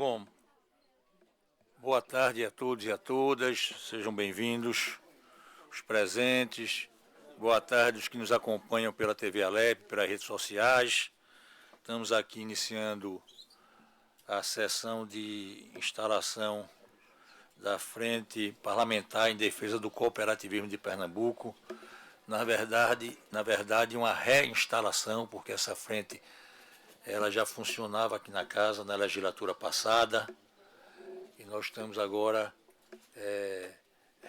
Bom, boa tarde a todos e a todas, sejam bem-vindos, os presentes, boa tarde os que nos acompanham pela TV Alep, pelas redes sociais. Estamos aqui iniciando a sessão de instalação da Frente Parlamentar em Defesa do Cooperativismo de Pernambuco. Na verdade, uma reinstalação, porque essa frente ela já funcionava aqui na casa na legislatura passada e nós estamos agora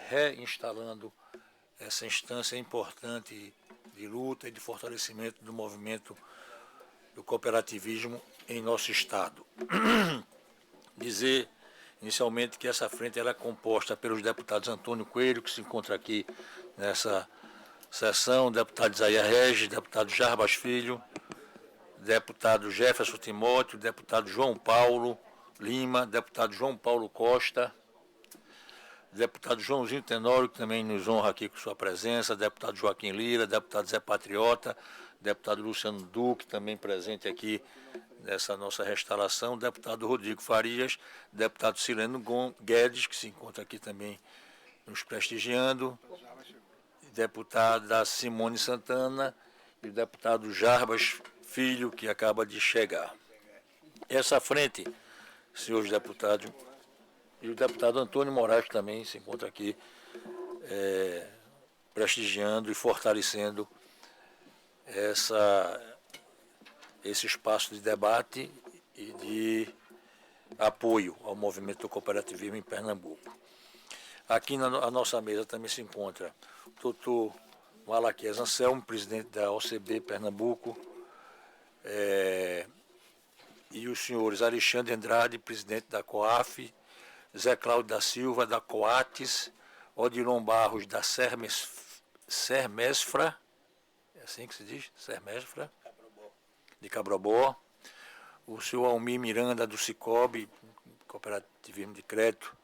reinstalando essa instância importante de luta e de fortalecimento do movimento do cooperativismo em nosso estado. Dizer inicialmente que essa frente ela é composta pelos deputados Antônio Coelho, que se encontra aqui nessa sessão, deputado Isaías Regis, deputado Jarbas Filho, deputado Jefferson Timóteo, deputado João Paulo Lima, deputado João Paulo Costa, deputado Joãozinho Tenório, que também nos honra aqui com sua presença, deputado Joaquim Lira, deputado Zé Patriota, deputado Luciano Duque, também presente aqui nessa nossa restauração, deputado Rodrigo Farias, deputado Sileno Guedes, que se encontra aqui também nos prestigiando, deputada Simone Santana e o deputado Jarbas Filho, que acaba de chegar. Essa frente, senhores deputados, e o deputado Antônio Moraes também se encontra aqui prestigiando e fortalecendo esse espaço de debate e de apoio ao movimento do cooperativismo em Pernambuco. Aqui na nossa mesa também se encontra o doutor Malaquias Anselmo, presidente da OCB Pernambuco, e os senhores Alexandre Andrade, presidente da COAF, Zé Cláudio da Silva, da COATES, Odilon Barros, da Sermesfra, é assim que se diz? Sermesfra, de Cabrobó, o senhor Almir Miranda, do Cicobi, Cooperativismo de Crédito,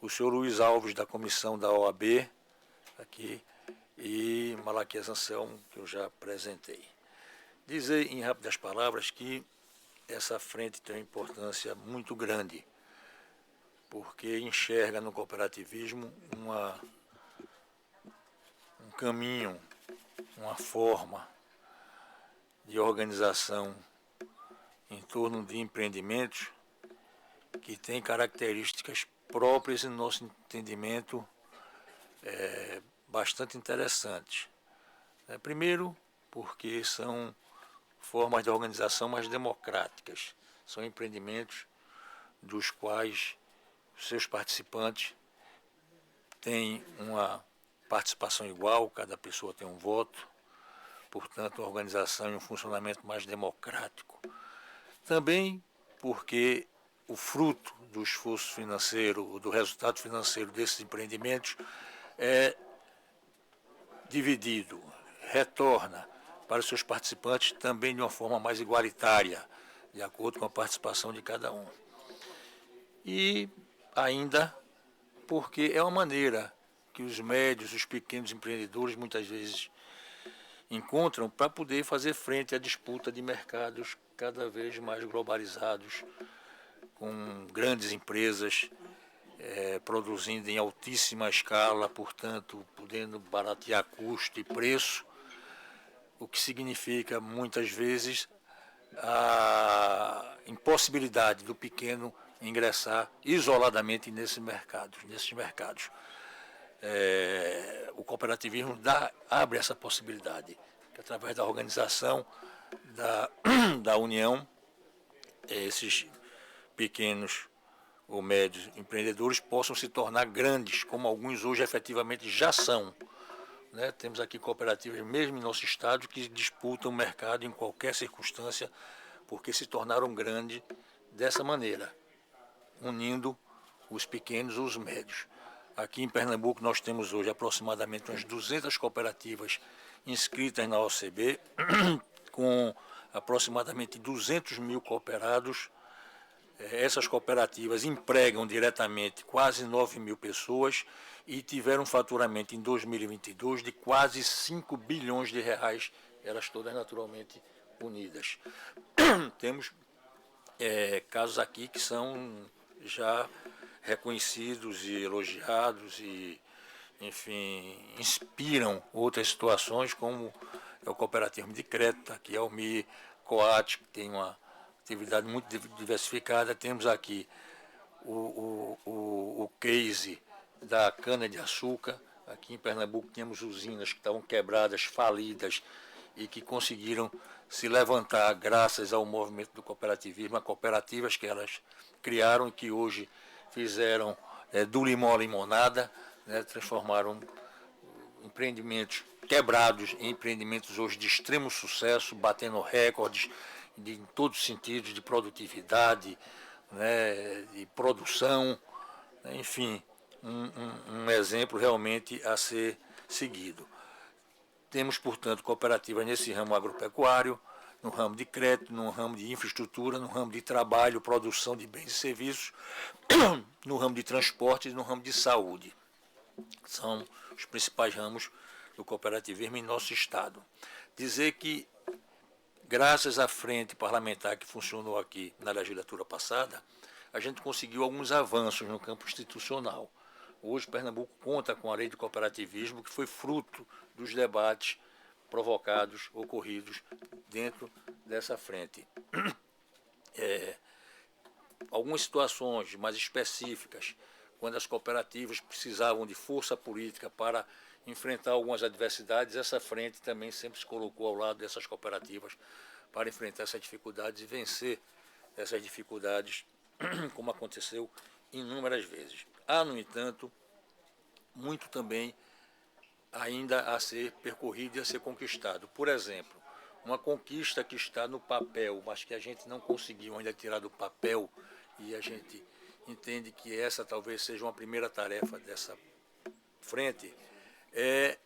o senhor Luiz Alves, da comissão da OAB, aqui, e Malaquias Anselmo, que eu já apresentei. Dizer em rápidas palavras que essa frente tem uma importância muito grande, porque enxerga no cooperativismo um caminho, uma forma de organização em torno de empreendimentos que tem características próprias e, no nosso entendimento, bastante interessantes. Primeiro, porque são formas de organização mais democráticas, são empreendimentos dos quais os seus participantes têm uma participação igual, cada pessoa tem um voto, portanto, uma organização e um funcionamento mais democrático. Também porque o fruto do esforço financeiro, do resultado financeiro desses empreendimentos é dividido, retorna para os seus participantes também de uma forma mais igualitária, de acordo com a participação de cada um. E ainda porque é uma maneira que os médios, os pequenos empreendedores muitas vezes encontram para poder fazer frente à disputa de mercados cada vez mais globalizados, com grandes empresas produzindo em altíssima escala, portanto, podendo baratear custo e preço, o que significa, muitas vezes, a impossibilidade do pequeno ingressar isoladamente nesses mercados. O cooperativismo abre essa possibilidade, que através da organização, da união, esses pequenos ou médios empreendedores possam se tornar grandes, como alguns hoje efetivamente já são. Temos aqui cooperativas, mesmo em nosso estado, que disputam o mercado em qualquer circunstância, porque se tornaram grandes dessa maneira, unindo os pequenos ou os médios. Aqui em Pernambuco nós temos hoje aproximadamente umas 200 cooperativas inscritas na OCB, com aproximadamente 200 mil cooperados. Essas cooperativas empregam diretamente quase 9 mil pessoas e tiveram um faturamento em 2022 de quase 5 bilhões de reais, elas todas naturalmente unidas. Temos casos aqui que são já reconhecidos e elogiados e, enfim, inspiram outras situações, como é o cooperativismo de crédito, aqui é o MI Coat, que tem uma atividade muito diversificada. Temos aqui o case da cana-de-açúcar. Aqui em Pernambuco tínhamos usinas que estavam quebradas, falidas, e que conseguiram se levantar graças ao movimento do cooperativismo, a cooperativas que elas criaram e que hoje fizeram do limão à limonada, né, transformaram empreendimentos quebrados em empreendimentos hoje de extremo sucesso, batendo recordes em todos os sentidos de produtividade, né, de produção, enfim, um exemplo realmente a ser seguido. Temos, portanto, cooperativas nesse ramo agropecuário, no ramo de crédito, no ramo de infraestrutura, no ramo de trabalho, produção de bens e serviços, no ramo de transporte e no ramo de saúde. São os principais ramos do cooperativismo em nosso estado. Dizer que, graças à frente parlamentar que funcionou aqui na legislatura passada, a gente conseguiu alguns avanços no campo institucional. Hoje, Pernambuco conta com a lei de cooperativismo, que foi fruto dos debates provocados, ocorridos dentro dessa frente. Algumas situações mais específicas, quando as cooperativas precisavam de força política para enfrentar algumas adversidades, essa frente também sempre se colocou ao lado dessas cooperativas para enfrentar essas dificuldades e vencer essas dificuldades, como aconteceu inúmeras vezes. Há, no entanto, muito também ainda a ser percorrido e a ser conquistado. Por exemplo, uma conquista que está no papel, mas que a gente não conseguiu ainda tirar do papel, e a gente entende que essa talvez seja uma primeira tarefa dessa frente, é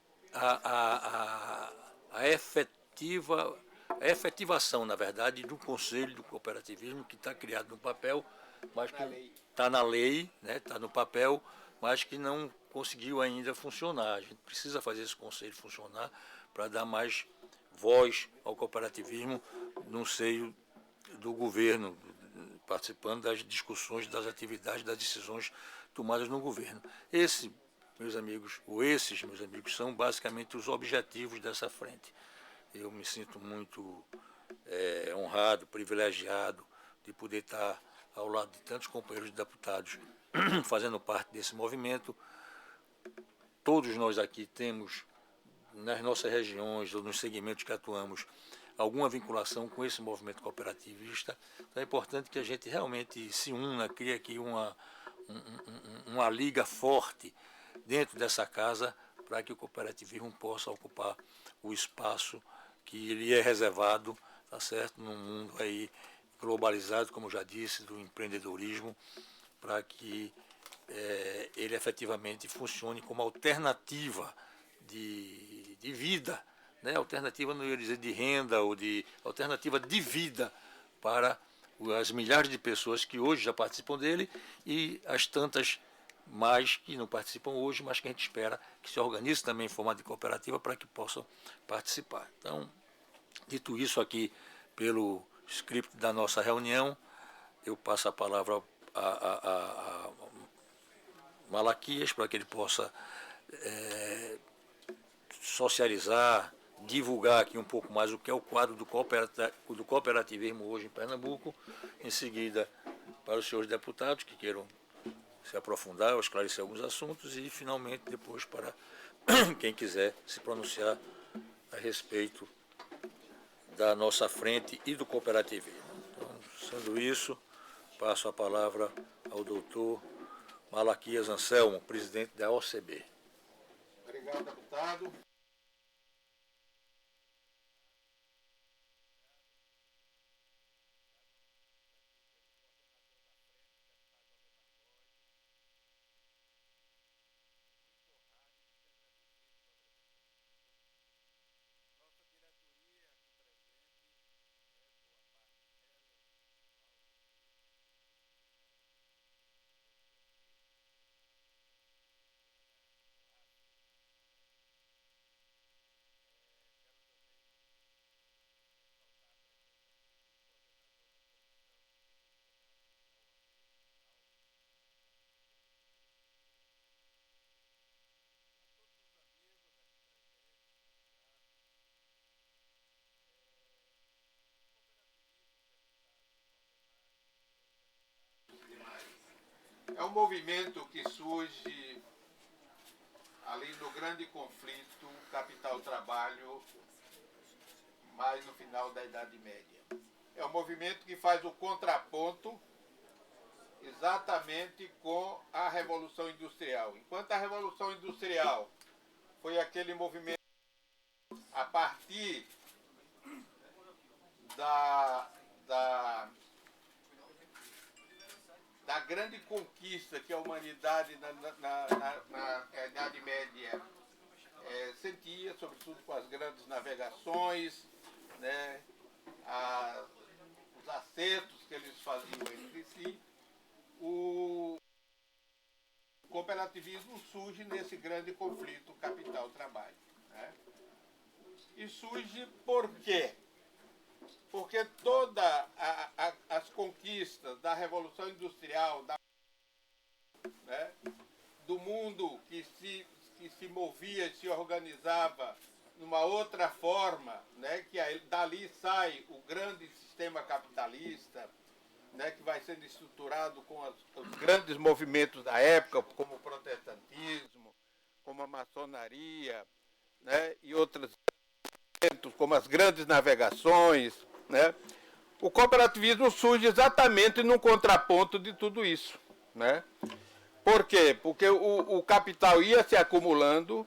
a efetivação, na verdade, do Conselho do Cooperativismo, que está criado no papel, mas que está na lei, né, está no papel, mas que não conseguiu ainda funcionar. A gente precisa fazer esse conselho funcionar para dar mais voz ao cooperativismo no seio do governo, participando das discussões, das atividades, das decisões tomadas no governo. Esses, meus amigos, são basicamente os objetivos dessa frente. Eu me sinto muito honrado, privilegiado de poder estar ao lado de tantos companheiros deputados fazendo parte desse movimento. Todos nós aqui temos, nas nossas regiões ou nos segmentos que atuamos, alguma vinculação com esse movimento cooperativista. Então é importante que a gente realmente se una, crie aqui uma liga forte dentro dessa casa para que o cooperativismo possa ocupar o espaço que lhe é reservado, tá certo, num mundo aí globalizado, como já disse, do empreendedorismo, para que ele efetivamente funcione como alternativa de vida, né? Alternativa, não ia dizer de renda, ou de alternativa de vida para as milhares de pessoas que hoje já participam dele e as tantas mais que não participam hoje, mas que a gente espera que se organize também em forma de cooperativa para que possam participar. Então, dito isso aqui pelo script da nossa reunião, eu passo a palavra a Malaquias para que ele possa socializar, divulgar aqui um pouco mais o que é o quadro do cooperativismo hoje em Pernambuco. Em seguida, para os senhores deputados que queiram se aprofundar ou esclarecer alguns assuntos e, finalmente, depois para quem quiser se pronunciar a respeito da nossa frente e do cooperativismo. Então, sendo isso, passo a palavra ao doutor Malaquias Anselmo, presidente da OCB. Obrigado, deputado. É um movimento que surge ali no grande conflito capital-trabalho, mais no final da Idade Média. É um movimento que faz o contraponto exatamente com a Revolução Industrial. Enquanto a Revolução Industrial foi aquele movimento a partir da grande conquista que a humanidade na Idade Média sentia, sobretudo com as grandes navegações, né, os acertos que eles faziam entre si. O cooperativismo surge nesse grande conflito capital-trabalho. Né? E surge por quê? Porque todas as conquistas da Revolução Industrial, né, do mundo que se movia e se organizava numa outra forma, né, que dali sai o grande sistema capitalista, né, que vai sendo estruturado com os grandes movimentos da época, como o protestantismo, como a maçonaria, né, e outros como as grandes navegações, né? O cooperativismo surge exatamente no contraponto de tudo isso, né? Por quê? Porque o capital ia se acumulando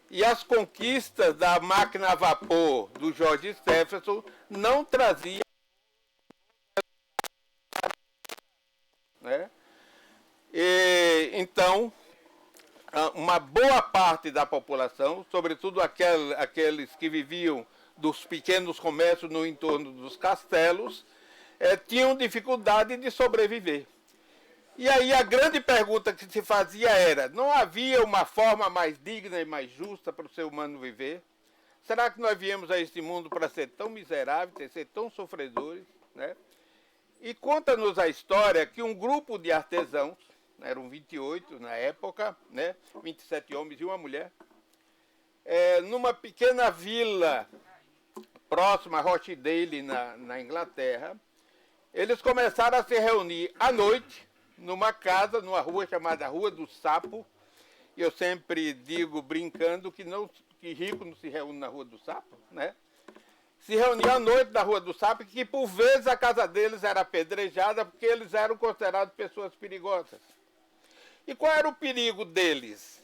e as conquistas da máquina a vapor do George Stephenson não traziam, né? E, então, uma boa parte da população, sobretudo aqueles que viviam dos pequenos comércios no entorno dos castelos, tinham dificuldade de sobreviver. E aí a grande pergunta que se fazia era, não havia uma forma mais digna e mais justa para o ser humano viver? Será que nós viemos a este mundo para ser tão miseráveis, ser tão sofredores? Né? E conta-nos a história que um grupo de artesãos, eram 28 na época, né? 27 homens e uma mulher, numa pequena vila próxima a Rochdale, na Inglaterra, eles começaram a se reunir à noite, numa casa, numa rua chamada Rua do Sapo. E eu sempre digo, brincando, que rico não se reúne na Rua do Sapo, né? Se reuniam à noite na Rua do Sapo, que por vezes a casa deles era apedrejada, porque eles eram considerados pessoas perigosas. E qual era o perigo deles?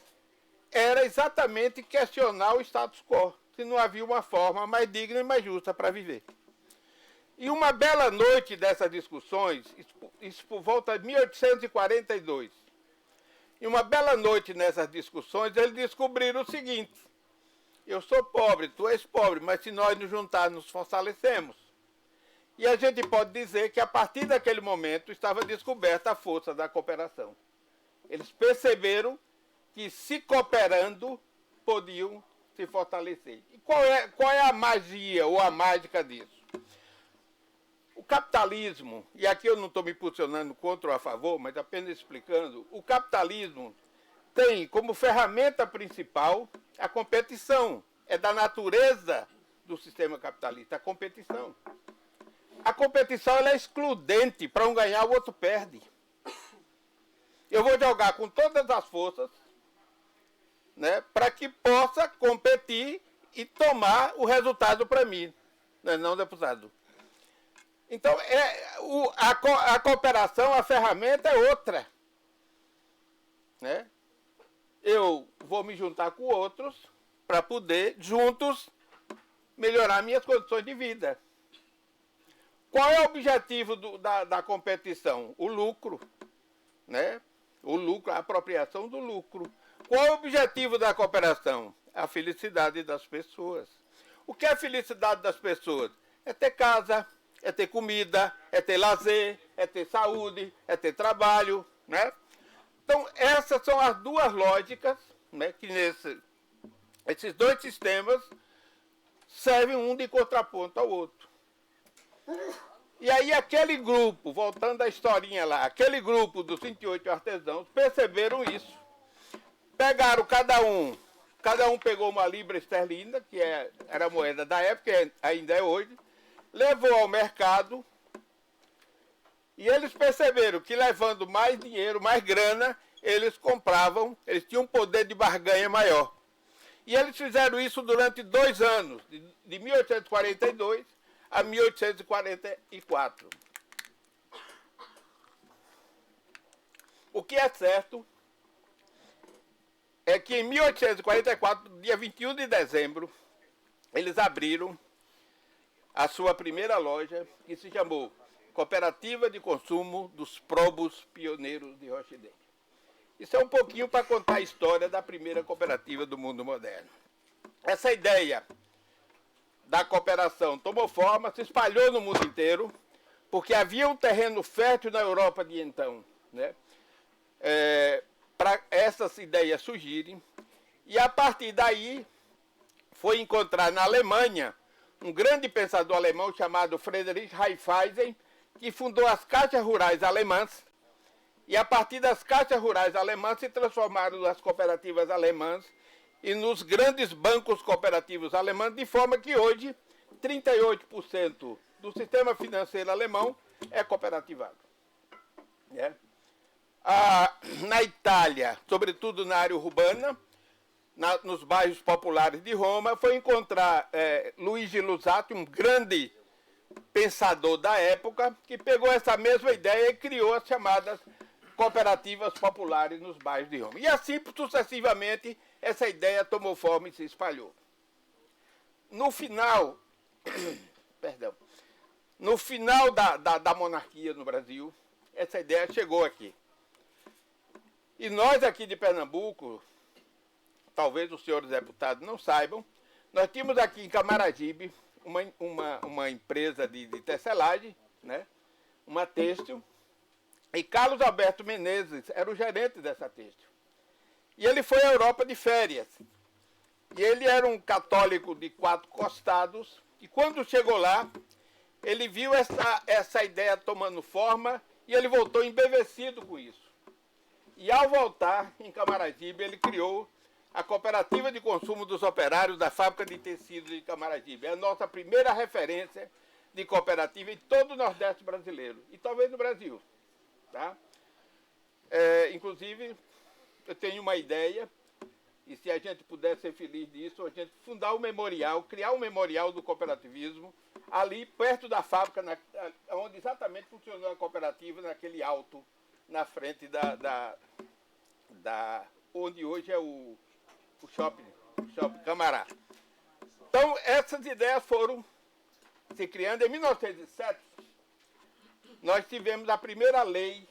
Era exatamente questionar o status quo, se não havia uma forma mais digna e mais justa para viver. E uma bela noite dessas discussões, isso por volta de 1842, e uma bela noite nessas discussões, eles descobriram o seguinte: eu sou pobre, tu és pobre, mas se nós nos juntarmos, nos fortalecemos. E a gente pode dizer que a partir daquele momento estava descoberta a força da cooperação. Eles perceberam que se cooperando podiam se fortalecer. E qual é a magia ou a mágica disso? O capitalismo, e aqui eu não estou me posicionando contra ou a favor, mas apenas explicando, o capitalismo tem como ferramenta principal a competição. É da natureza do sistema capitalista, a competição. A competição ela é excludente, para um ganhar o outro perde. Eu vou jogar com todas as forças, né, para que possa competir e tomar o resultado para mim, né, não deputado. Então, a cooperação, a ferramenta é outra. Né? Eu vou me juntar com outros para poder, juntos, melhorar minhas condições de vida. Qual é o objetivo da competição? O lucro. Né? O lucro, a apropriação do lucro. Qual é o objetivo da cooperação? A felicidade das pessoas. O que é a felicidade das pessoas? É ter casa, é ter comida, é ter lazer, é ter saúde, é ter trabalho, né? Então, essas são as duas lógicas, né, que esses dois sistemas servem um de contraponto ao outro. E aí aquele grupo, voltando à historinha lá, aquele grupo dos 28 artesãos perceberam isso. Pegaram cada um pegou uma libra esterlina, que era a moeda da época, que ainda é hoje, levou ao mercado E eles perceberam que levando mais dinheiro, mais grana, eles compravam, eles tinham um poder de barganha maior. E eles fizeram isso durante 2 anos, de 1842 a 1844. O que é certo é que em 1844, dia 21 de dezembro, eles abriram a sua primeira loja, que se chamou Cooperativa de Consumo dos Probos Pioneiros de Rochdale. Isso é um pouquinho para contar a história da primeira cooperativa do mundo moderno. Essa ideia da cooperação tomou forma, se espalhou no mundo inteiro, porque havia um terreno fértil na Europa de então, né, para essas ideias surgirem. E a partir daí foi encontrar na Alemanha um grande pensador alemão chamado Friedrich Raiffeisen, que fundou as Caixas Rurais Alemãs, e a partir das Caixas Rurais Alemãs se transformaram nas cooperativas alemãs e nos grandes bancos cooperativos alemães, de forma que hoje 38% do sistema financeiro alemão é cooperativado. Na Itália, sobretudo na área urbana, nos bairros populares de Roma, foi encontrar Luigi Luzzati, um grande pensador da época, que pegou essa mesma ideia e criou as chamadas cooperativas populares nos bairros de Roma. E assim, sucessivamente, essa ideia tomou forma e se espalhou. No final, no final da monarquia no Brasil, essa ideia chegou aqui. E nós aqui de Pernambuco, talvez os senhores deputados não saibam, nós tínhamos aqui em Camaragibe uma empresa de tecelagem, né? Uma têxtil, e Carlos Alberto Menezes era o gerente dessa têxtil. E ele foi à Europa de férias. E ele era um católico de 4 costados, e quando chegou lá, ele viu essa ideia tomando forma, e ele voltou embevecido com isso. E ao voltar em Camaragibe, ele criou a Cooperativa de Consumo dos Operários da Fábrica de Tecidos de Camaragibe. É a nossa primeira referência de cooperativa em todo o Nordeste brasileiro, e talvez no Brasil. Tá? Inclusive, eu tenho uma ideia, e se a gente puder ser feliz disso, a gente fundar um memorial, criar um memorial do cooperativismo, ali perto da fábrica, onde exatamente funcionou a cooperativa, naquele alto, na frente onde hoje é o shopping Camará. Então, essas ideias foram se criando. Em 1907, nós tivemos a primeira lei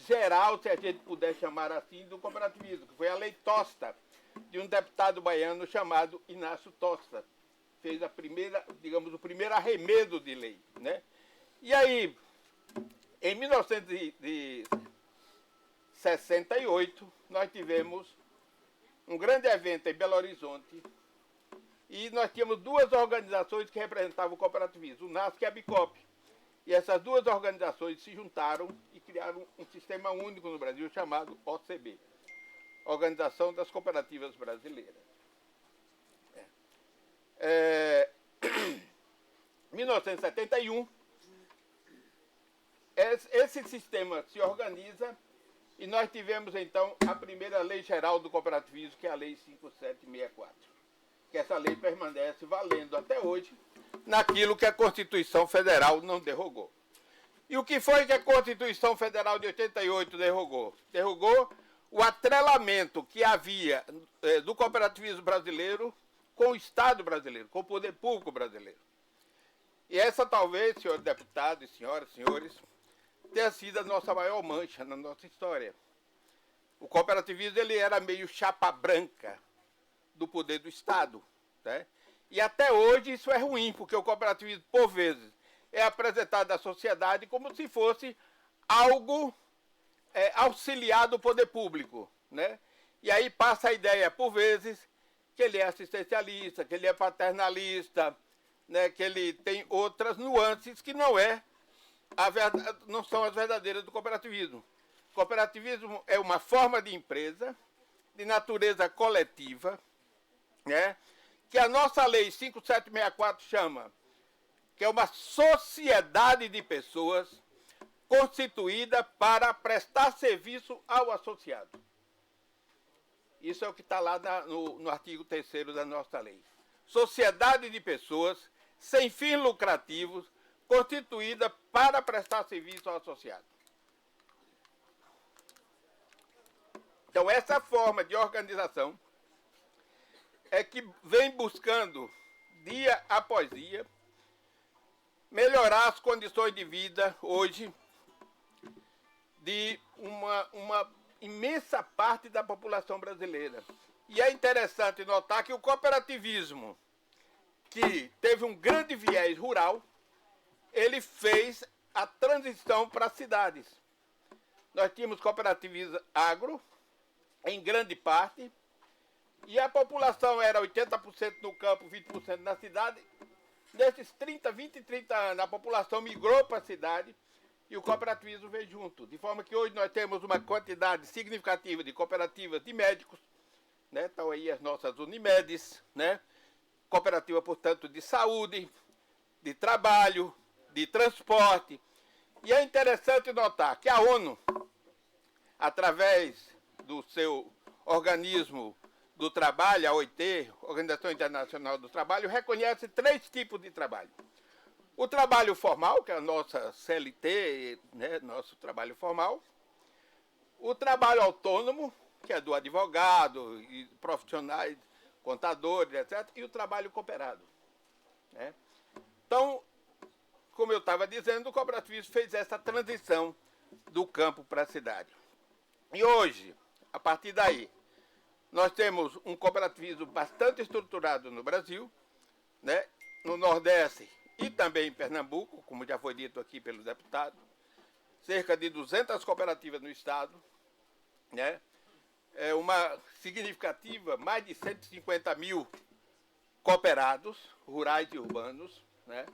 geral, se a gente puder chamar assim, do cooperativismo, que foi a Lei Tosta, de um deputado baiano chamado Inácio Tosta. Fez a primeira, digamos, o primeiro arremedo de lei, né? E aí, em 1968, nós tivemos um grande evento em Belo Horizonte, e nós tínhamos 2 organizações que representavam o cooperativismo, o NASC e a BICOP. E essas 2 organizações se juntaram e criaram um sistema único no Brasil chamado OCB, Organização das Cooperativas Brasileiras. Em 1971, esse sistema se organiza e nós tivemos, então, a primeira lei geral do cooperativismo, que é a Lei 5764. Que essa lei permanece valendo até hoje naquilo que a Constituição Federal não derrogou. E o que foi que a Constituição Federal de 88 derrogou? Derrogou o atrelamento que havia do cooperativismo brasileiro com o Estado brasileiro, com o poder público brasileiro. E essa talvez, senhores deputados, senhoras e senhores, tenha sido a nossa maior mancha na nossa história. O cooperativismo ele era meio chapa branca do poder do Estado, né? E até hoje isso é ruim, porque o cooperativismo, por vezes, é apresentado à sociedade como se fosse algo auxiliar do poder público, né? E aí passa a ideia, por vezes, que ele é assistencialista, que ele é paternalista, né? Que ele tem outras nuances que não são as verdadeiras do cooperativismo. O cooperativismo é uma forma de empresa de natureza coletiva, né? Que a nossa lei 5764 chama, que é uma sociedade de pessoas constituída para prestar serviço ao associado. Isso é o que está lá no artigo 3º da nossa lei. Sociedade de pessoas sem fins lucrativos, constituída para prestar serviço ao associado. Então, essa forma de organização é que vem buscando, dia após dia, melhorar as condições de vida hoje de uma imensa parte da população brasileira. E é interessante notar que o cooperativismo, que teve um grande viés rural, ele fez a transição para as cidades. Nós tínhamos cooperativismo agro, em grande parte, e a população era 80% no campo, 20% na cidade. Nesses 20 e 30 anos, a população migrou para a cidade e o cooperativismo veio junto. De forma que hoje nós temos uma quantidade significativa de cooperativas de médicos, né? Estão aí as nossas Unimedes, né? Cooperativa, portanto, de saúde, de trabalho, de transporte. E é interessante notar que a ONU, através do seu organismo do trabalho, a OIT, Organização Internacional do Trabalho, reconhece 3 tipos de trabalho. O trabalho formal, que é a nossa CLT, né, nosso trabalho formal. O trabalho autônomo, que é do advogado e profissionais, contadores, etc. E o trabalho cooperado, né? Então, como eu estava dizendo, o cooperativismo fez essa transição do campo para a cidade. E hoje, a partir daí, nós temos um cooperativismo bastante estruturado no Brasil, né? No Nordeste e também em Pernambuco, como já foi dito aqui pelo deputado, cerca de 200 cooperativas no estado, né? É uma significativa, mais de 150 mil cooperados, rurais e urbanos, né?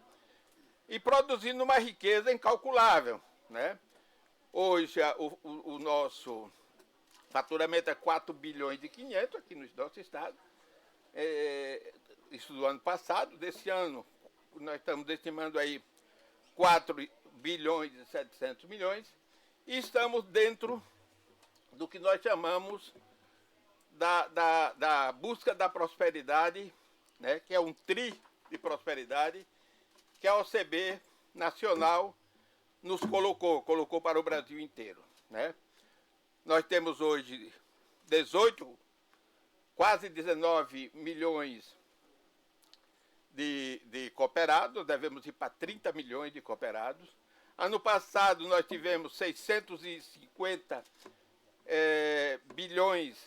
E produzindo uma riqueza incalculável, né? Hoje o nosso faturamento é 4 bilhões e 500 aqui no nosso estado. Isso do ano passado. Desse ano, nós estamos estimando aí 4 bilhões e 700 milhões. E estamos dentro do que nós chamamos da busca da prosperidade, né? Que é um tri de prosperidade, que a OCB nacional nos colocou para o Brasil inteiro, né? Nós temos hoje 18, quase 19 milhões de cooperados, devemos ir para 30 milhões de cooperados. Ano passado nós tivemos 650 bilhões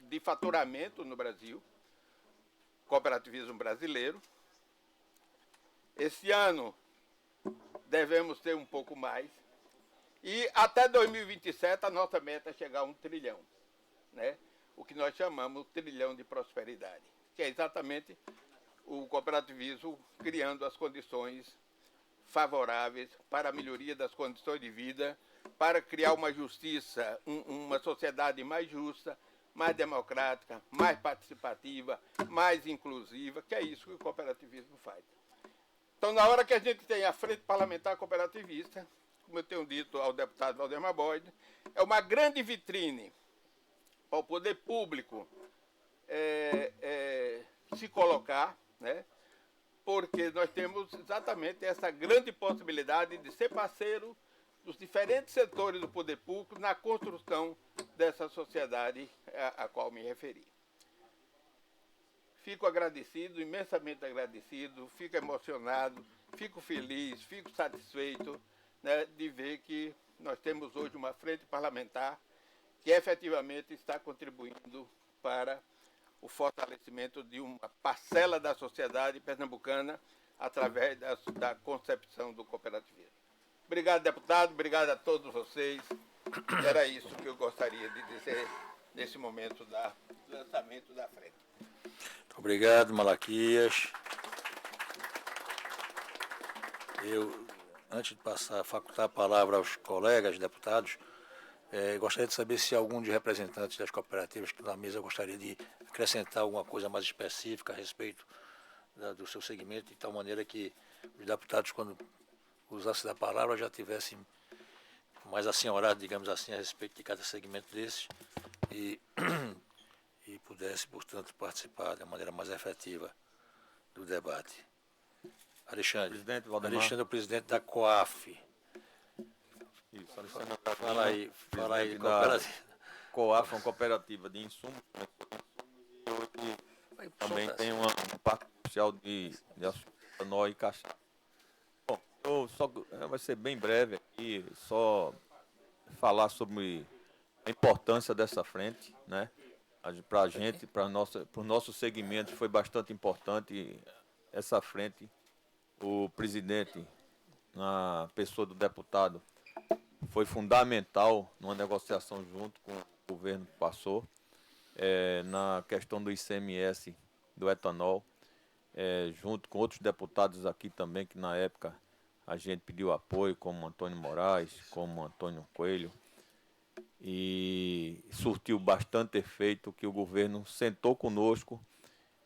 de faturamento no Brasil, cooperativismo brasileiro. Esse ano devemos ter um pouco mais. E até 2027 a nossa meta é chegar a 1 trilhão, né? O que nós chamamos de trilhão de prosperidade, que é exatamente o cooperativismo criando as condições favoráveis para a melhoria das condições de vida, para criar uma justiça, uma sociedade mais justa, mais democrática, mais participativa, mais inclusiva, que é isso que o cooperativismo faz. Então, na hora que a gente tem a Frente Parlamentar Cooperativista, como eu tenho dito ao deputado Valdemar Bode, é uma grande vitrine para o poder público se colocar, né? Porque nós temos exatamente essa grande possibilidade de ser parceiro dos diferentes setores do poder público na construção dessa sociedade a qual me referi. Fico agradecido, imensamente agradecido, fico emocionado, fico feliz, fico satisfeito, né, de ver que nós temos hoje uma frente parlamentar que efetivamente está contribuindo para o fortalecimento de uma parcela da sociedade pernambucana através da concepção do cooperativismo. Obrigado, deputado, obrigado a todos vocês. Era isso que eu gostaria de dizer nesse momento do lançamento da frente. Muito obrigado, Malaquias. Antes de facultar a palavra aos colegas deputados, gostaria de saber se algum de representantes das cooperativas que na mesa gostaria de acrescentar alguma coisa mais específica a respeito do seu segmento, de tal maneira que os deputados, quando usassem da palavra, já tivessem mais assenhorado, digamos assim, a respeito de cada segmento desses e, e pudesse, portanto, participar de maneira mais efetiva do debate. Alexandre, Presidente Valdemar. Alexandre é o presidente da COAF. Isso, Fala aí, presidente da cooperativa. COAF, uma cooperativa de insumos, né? E hoje também tem um parque social de açúcar, nó e cachaça. Bom, vai ser bem breve aqui, só falar sobre a importância dessa frente, né? Para a gente, para o nosso segmento, foi bastante importante essa frente. O presidente, na pessoa do deputado, foi fundamental numa negociação junto com o governo que passou, na questão do ICMS do etanol, junto com outros deputados aqui também, que na época a gente pediu apoio, como Antônio Moraes, como Antônio Coelho, e surtiu bastante efeito que o governo sentou conosco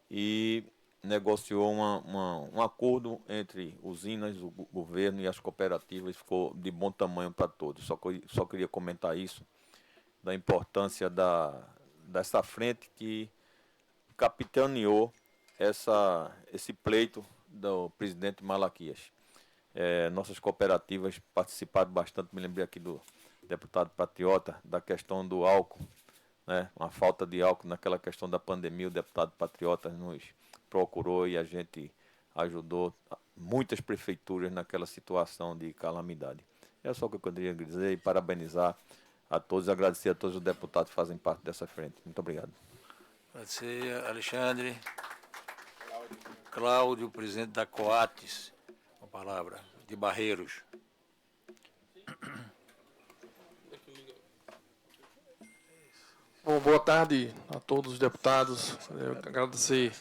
e negociou um acordo entre usinas, o governo e as cooperativas, ficou de bom tamanho para todos. Só queria comentar isso, da importância dessa frente que capitaneou esse pleito do presidente Malaquias. Nossas cooperativas participaram bastante, me lembrei aqui do deputado Patriota, da questão do álcool, né? Uma falta de álcool naquela questão da pandemia, o deputado Patriota nos procurou e a gente ajudou muitas prefeituras naquela situação de calamidade. É só o que eu poderia dizer e parabenizar a todos, agradecer a todos os deputados que fazem parte dessa frente. Muito obrigado. Agradecer, Alexandre. Cláudio, presidente da Coates, uma palavra, de Barreiros. Bom, boa tarde a todos os deputados. Eu agradecer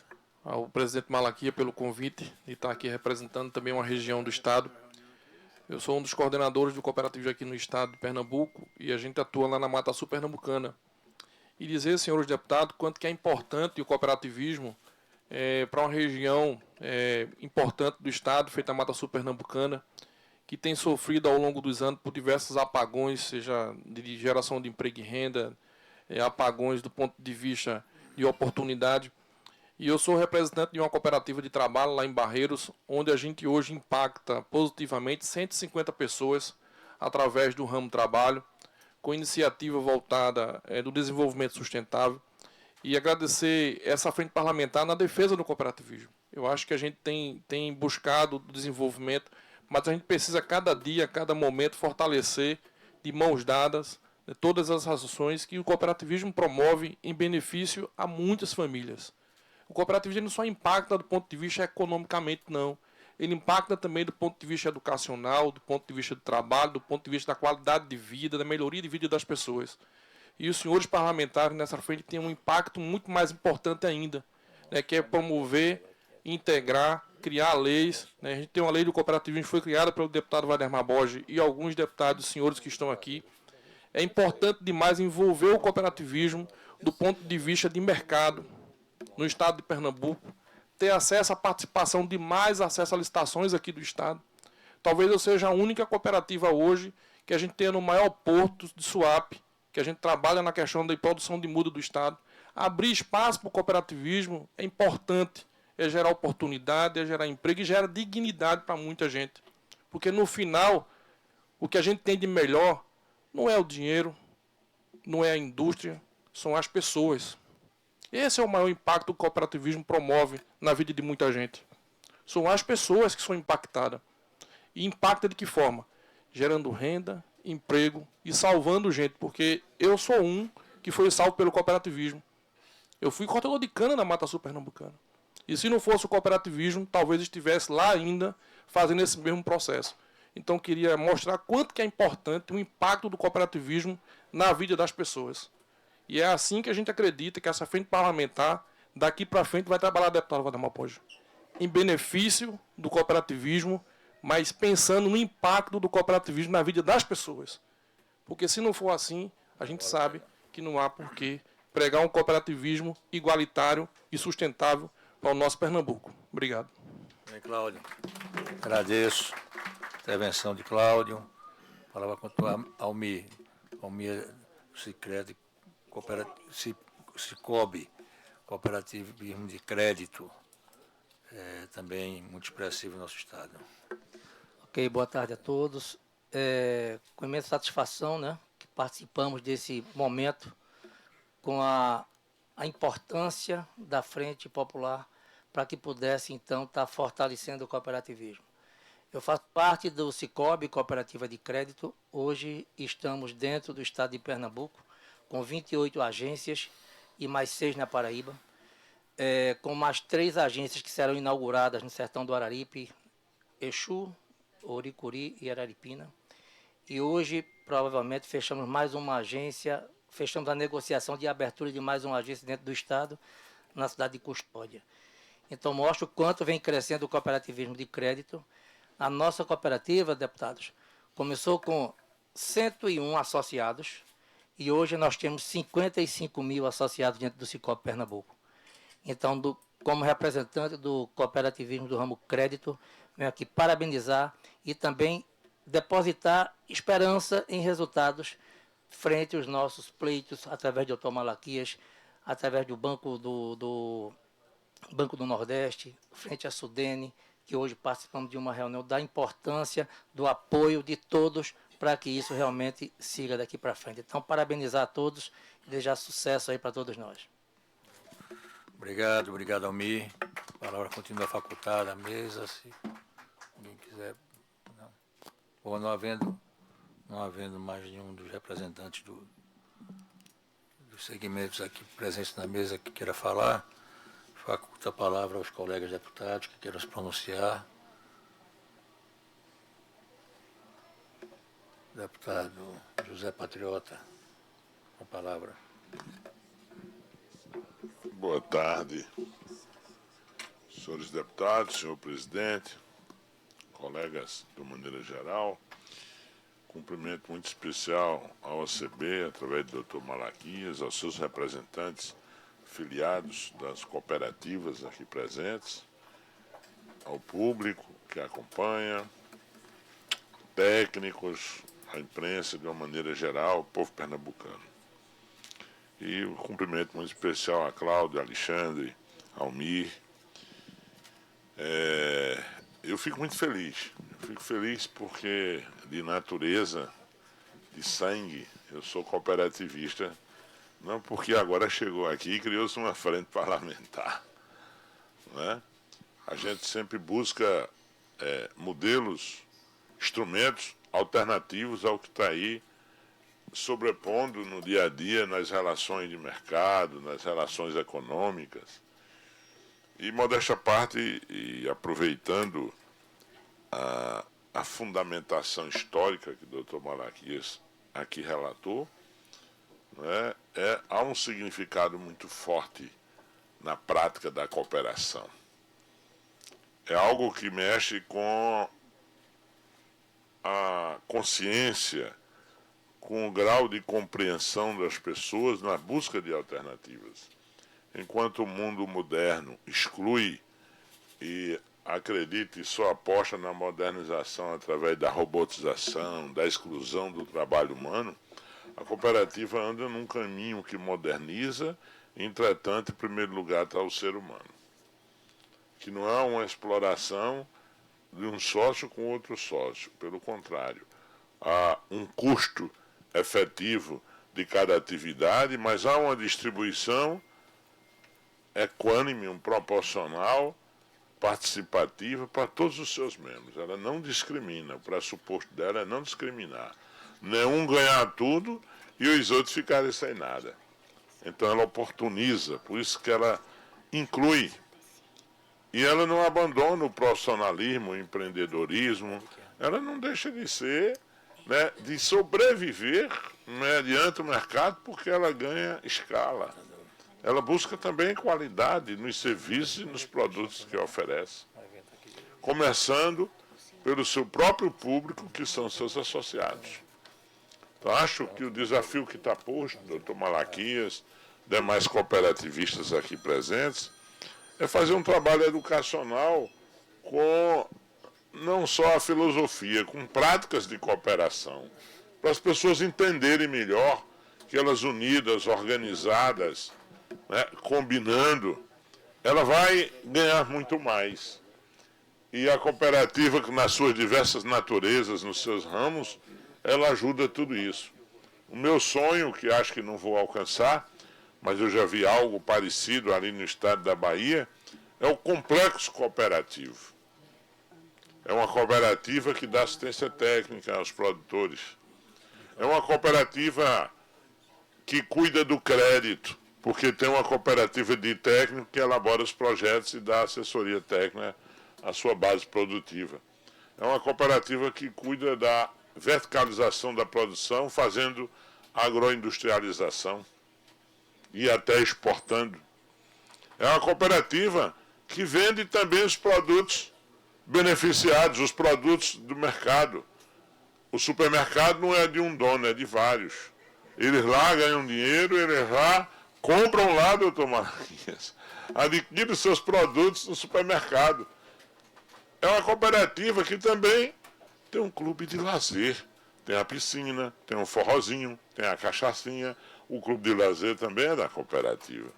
ao presidente Malaquias pelo convite de estar aqui representando também uma região do estado. Eu sou um dos coordenadores do cooperativismo aqui no estado de Pernambuco e a gente atua lá na Mata Sul Pernambucana. E dizer, senhores deputados, quanto que é importante o cooperativismo para uma região importante do estado, feita a Mata Sul Pernambucana, que tem sofrido ao longo dos anos por diversos apagões, seja de geração de emprego e renda, apagões do ponto de vista de oportunidade. E eu sou representante de uma cooperativa de trabalho lá em Barreiros, onde a gente hoje impacta positivamente 150 pessoas através do ramo trabalho, com iniciativa voltada do desenvolvimento sustentável. E agradecer essa frente parlamentar na defesa do cooperativismo. Eu acho que a gente tem buscado o desenvolvimento, mas a gente precisa cada dia, cada momento fortalecer de mãos dadas todas as ações que o cooperativismo promove em benefício a muitas famílias. O cooperativismo não só impacta do ponto de vista economicamente, não. Ele impacta também do ponto de vista educacional, do ponto de vista do trabalho, do ponto de vista da qualidade de vida, da melhoria de vida das pessoas. E os senhores parlamentares nessa frente têm um impacto muito mais importante ainda, né, que é promover, integrar, criar leis. Né. A gente tem uma lei do cooperativismo que foi criada pelo deputado Valdemar Borges e alguns deputados, senhores que estão aqui. É importante demais envolver o cooperativismo do ponto de vista de mercado no estado de Pernambuco, ter acesso à participação de mais acesso a licitações aqui do estado. Talvez eu seja a única cooperativa hoje que a gente tenha no maior porto de Suape, que a gente trabalha na questão da produção de muda do estado. Abrir espaço para o cooperativismo é importante, é gerar oportunidade, é gerar emprego e gera dignidade para muita gente. Porque no final, o que a gente tem de melhor não é o dinheiro, não é a indústria, são as pessoas. Esse é o maior impacto que o cooperativismo promove na vida de muita gente. São as pessoas que são impactadas. E impacta de que forma? Gerando renda, emprego e salvando gente. Porque eu sou um que foi salvo pelo cooperativismo. Eu fui cortador de cana na Mata Sul Pernambucana. E se não fosse o cooperativismo, talvez estivesse lá ainda fazendo esse mesmo processo. Então, queria mostrar quanto que é importante o impacto do cooperativismo na vida das pessoas. E é assim que a gente acredita que essa frente parlamentar, daqui para frente, vai trabalhar, deputado Valdemar Borges, em benefício do cooperativismo, mas pensando no impacto do cooperativismo na vida das pessoas. Porque se não for assim, a gente sabe que não há por que pregar um cooperativismo igualitário e sustentável para o nosso Pernambuco. Obrigado. Bem, Cláudio. Agradeço a intervenção de Cláudio. Falava com a Almir. Almir, Sicredi, Cicobi, cooperativismo de crédito, também muito expressivo no nosso estado. Ok, boa tarde a todos. Com imensa satisfação, né, que participamos desse momento com a importância da Frente Popular para que pudesse, então, estar fortalecendo o cooperativismo. Eu faço parte do Cicobi, Cooperativa de Crédito. Hoje estamos dentro do estado de Pernambuco, com 28 agências e mais 6 na Paraíba, com mais 3 agências que serão inauguradas no sertão do Araripe, Exu, Oricuri e Araripina. E hoje, provavelmente, fechamos mais uma agência, fechamos a negociação de abertura de mais uma agência dentro do estado, na cidade de Custódia. Então, mostra o quanto vem crescendo o cooperativismo de crédito. A nossa cooperativa, deputados, começou com 101 associados e hoje nós temos 55 mil associados dentro do Cicobi Pernambuco. Então, como representante do cooperativismo do ramo crédito, venho aqui parabenizar e também depositar esperança em resultados frente aos nossos pleitos, através do Dr. Malaquias, através do Banco do Nordeste, frente à Sudene, que hoje participamos de uma reunião da importância do apoio de todos para que isso realmente siga daqui para frente. Então, parabenizar a todos e desejar sucesso aí para todos nós. Obrigado, Almir. A palavra continua facultada à mesa, se alguém quiser. Não. Bom, não havendo mais nenhum dos representantes dos segmentos aqui presentes na mesa que queira falar, faculto a palavra aos colegas deputados que queiram se pronunciar. Deputado José Patriota, a palavra. Boa tarde, senhores deputados, senhor presidente, colegas de maneira geral. Cumprimento muito especial ao ACB, através do Dr. Malaquias, aos seus representantes filiados das cooperativas aqui presentes, ao público que acompanha, técnicos, a imprensa de uma maneira geral, o povo pernambucano. E um cumprimento muito especial a Cláudio, Alexandre, Almir. Eu fico muito feliz. Eu fico feliz porque, de natureza, de sangue, eu sou cooperativista. Não porque agora chegou aqui e criou-se uma frente parlamentar. Né? A gente sempre busca modelos, instrumentos alternativos ao que está aí sobrepondo no dia a dia nas relações de mercado, nas relações econômicas. E, modéstia à parte, e aproveitando a fundamentação histórica que o Dr. Malaquias aqui relatou, né, há um significado muito forte na prática da cooperação. É algo que mexe com a consciência, com o grau de compreensão das pessoas na busca de alternativas. Enquanto o mundo moderno exclui e acredita e só aposta na modernização através da robotização, da exclusão do trabalho humano, a cooperativa anda num caminho que moderniza, entretanto, em primeiro lugar está o ser humano. Que não há uma exploração de um sócio com outro sócio. Pelo contrário, há um custo efetivo de cada atividade, mas há uma distribuição equânime, proporcional, participativa para todos os seus membros. Ela não discrimina, o pressuposto dela é não discriminar. Nenhum ganhar tudo e os outros ficarem sem nada. Então ela oportuniza, por isso que ela inclui. E ela não abandona o profissionalismo, o empreendedorismo, ela não deixa de ser, né, de sobreviver mediante o mercado, porque ela ganha escala. Ela busca também qualidade nos serviços e nos produtos que oferece, começando pelo seu próprio público, que são seus associados. Então, acho que o desafio que está posto, doutor Malaquias, demais cooperativistas aqui presentes, é fazer um trabalho educacional com não só a filosofia, com práticas de cooperação, para as pessoas entenderem melhor que elas unidas, organizadas, né, combinando, ela vai ganhar muito mais. E a cooperativa, nas suas diversas naturezas, nos seus ramos, ela ajuda tudo isso. O meu sonho, que acho que não vou alcançar, mas eu já vi algo parecido ali no estado da Bahia, é o complexo cooperativo. É uma cooperativa que dá assistência técnica aos produtores. É uma cooperativa que cuida do crédito, porque tem uma cooperativa de técnico que elabora os projetos e dá assessoria técnica à sua base produtiva. É uma cooperativa que cuida da verticalização da produção, fazendo agroindustrialização e até exportando. É uma cooperativa que vende também os produtos beneficiados, os produtos do mercado. O supermercado não é de um dono, é de vários. Eles lá ganham dinheiro, eles lá compram lá, doutor Marquinhos, adquirem seus produtos no supermercado. É uma cooperativa que também tem um clube de lazer. Tem a piscina, tem um forrozinho, tem a cachaçinha. O clube de lazer também é da cooperativa.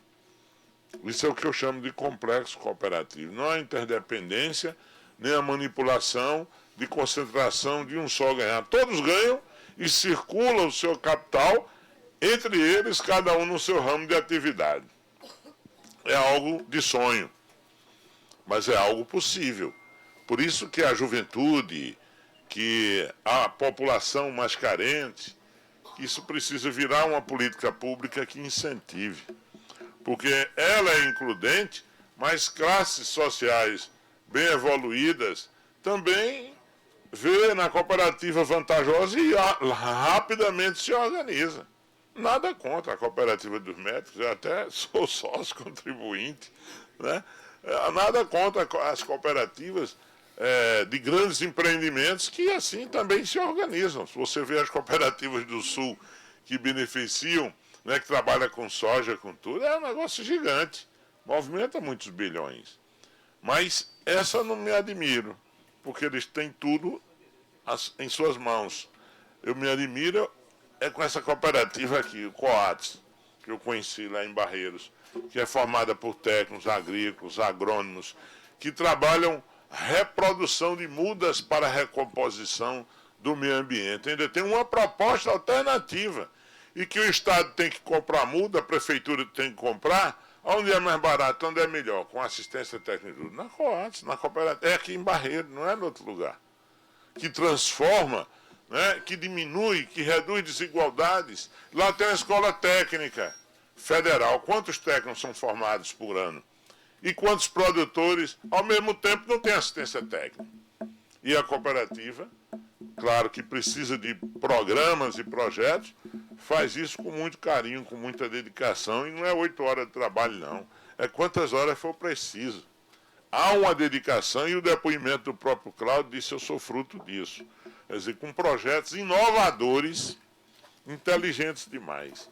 Isso é o que eu chamo de complexo cooperativo. Não há interdependência, nem a manipulação de concentração de um só ganhar. Todos ganham e circulam o seu capital, entre eles, cada um no seu ramo de atividade. É algo de sonho, mas é algo possível. Por isso que a juventude, que a população mais carente, isso precisa virar uma política pública que incentive. Porque ela é includente, mas classes sociais bem evoluídas também vê na cooperativa vantajosa e rapidamente se organiza. Nada contra a cooperativa dos médicos, eu até sou sócio contribuinte, né? Nada contra as cooperativas de grandes empreendimentos que assim também se organizam. Se você vê as cooperativas do Sul que beneficiam, né, que trabalham com soja, com tudo, é um negócio gigante, movimenta muitos bilhões. Mas essa eu não me admiro, porque eles têm tudo em suas mãos. Eu me admiro com essa cooperativa aqui, o Coates, que eu conheci lá em Barreiros, que é formada por técnicos agrícolas, agrônomos, que trabalham reprodução de mudas para a recomposição do meio ambiente. Ainda tem uma proposta alternativa, e que o Estado tem que comprar muda, a Prefeitura tem que comprar, onde é mais barato, onde é melhor, com assistência técnica. Na Coates, na cooperativa, é aqui em Barreiro, não é em outro lugar. Que transforma, né, que diminui, que reduz desigualdades. Lá tem a escola técnica federal. Quantos técnicos são formados por ano? E quantos produtores, ao mesmo tempo, não têm assistência técnica? E a cooperativa, claro que precisa de programas e projetos, faz isso com muito carinho, com muita dedicação, e não é 8 horas de trabalho, não. É quantas horas for preciso. Há uma dedicação, e o depoimento do próprio Cláudio disse: eu sou fruto disso. Quer dizer, com projetos inovadores, inteligentes demais.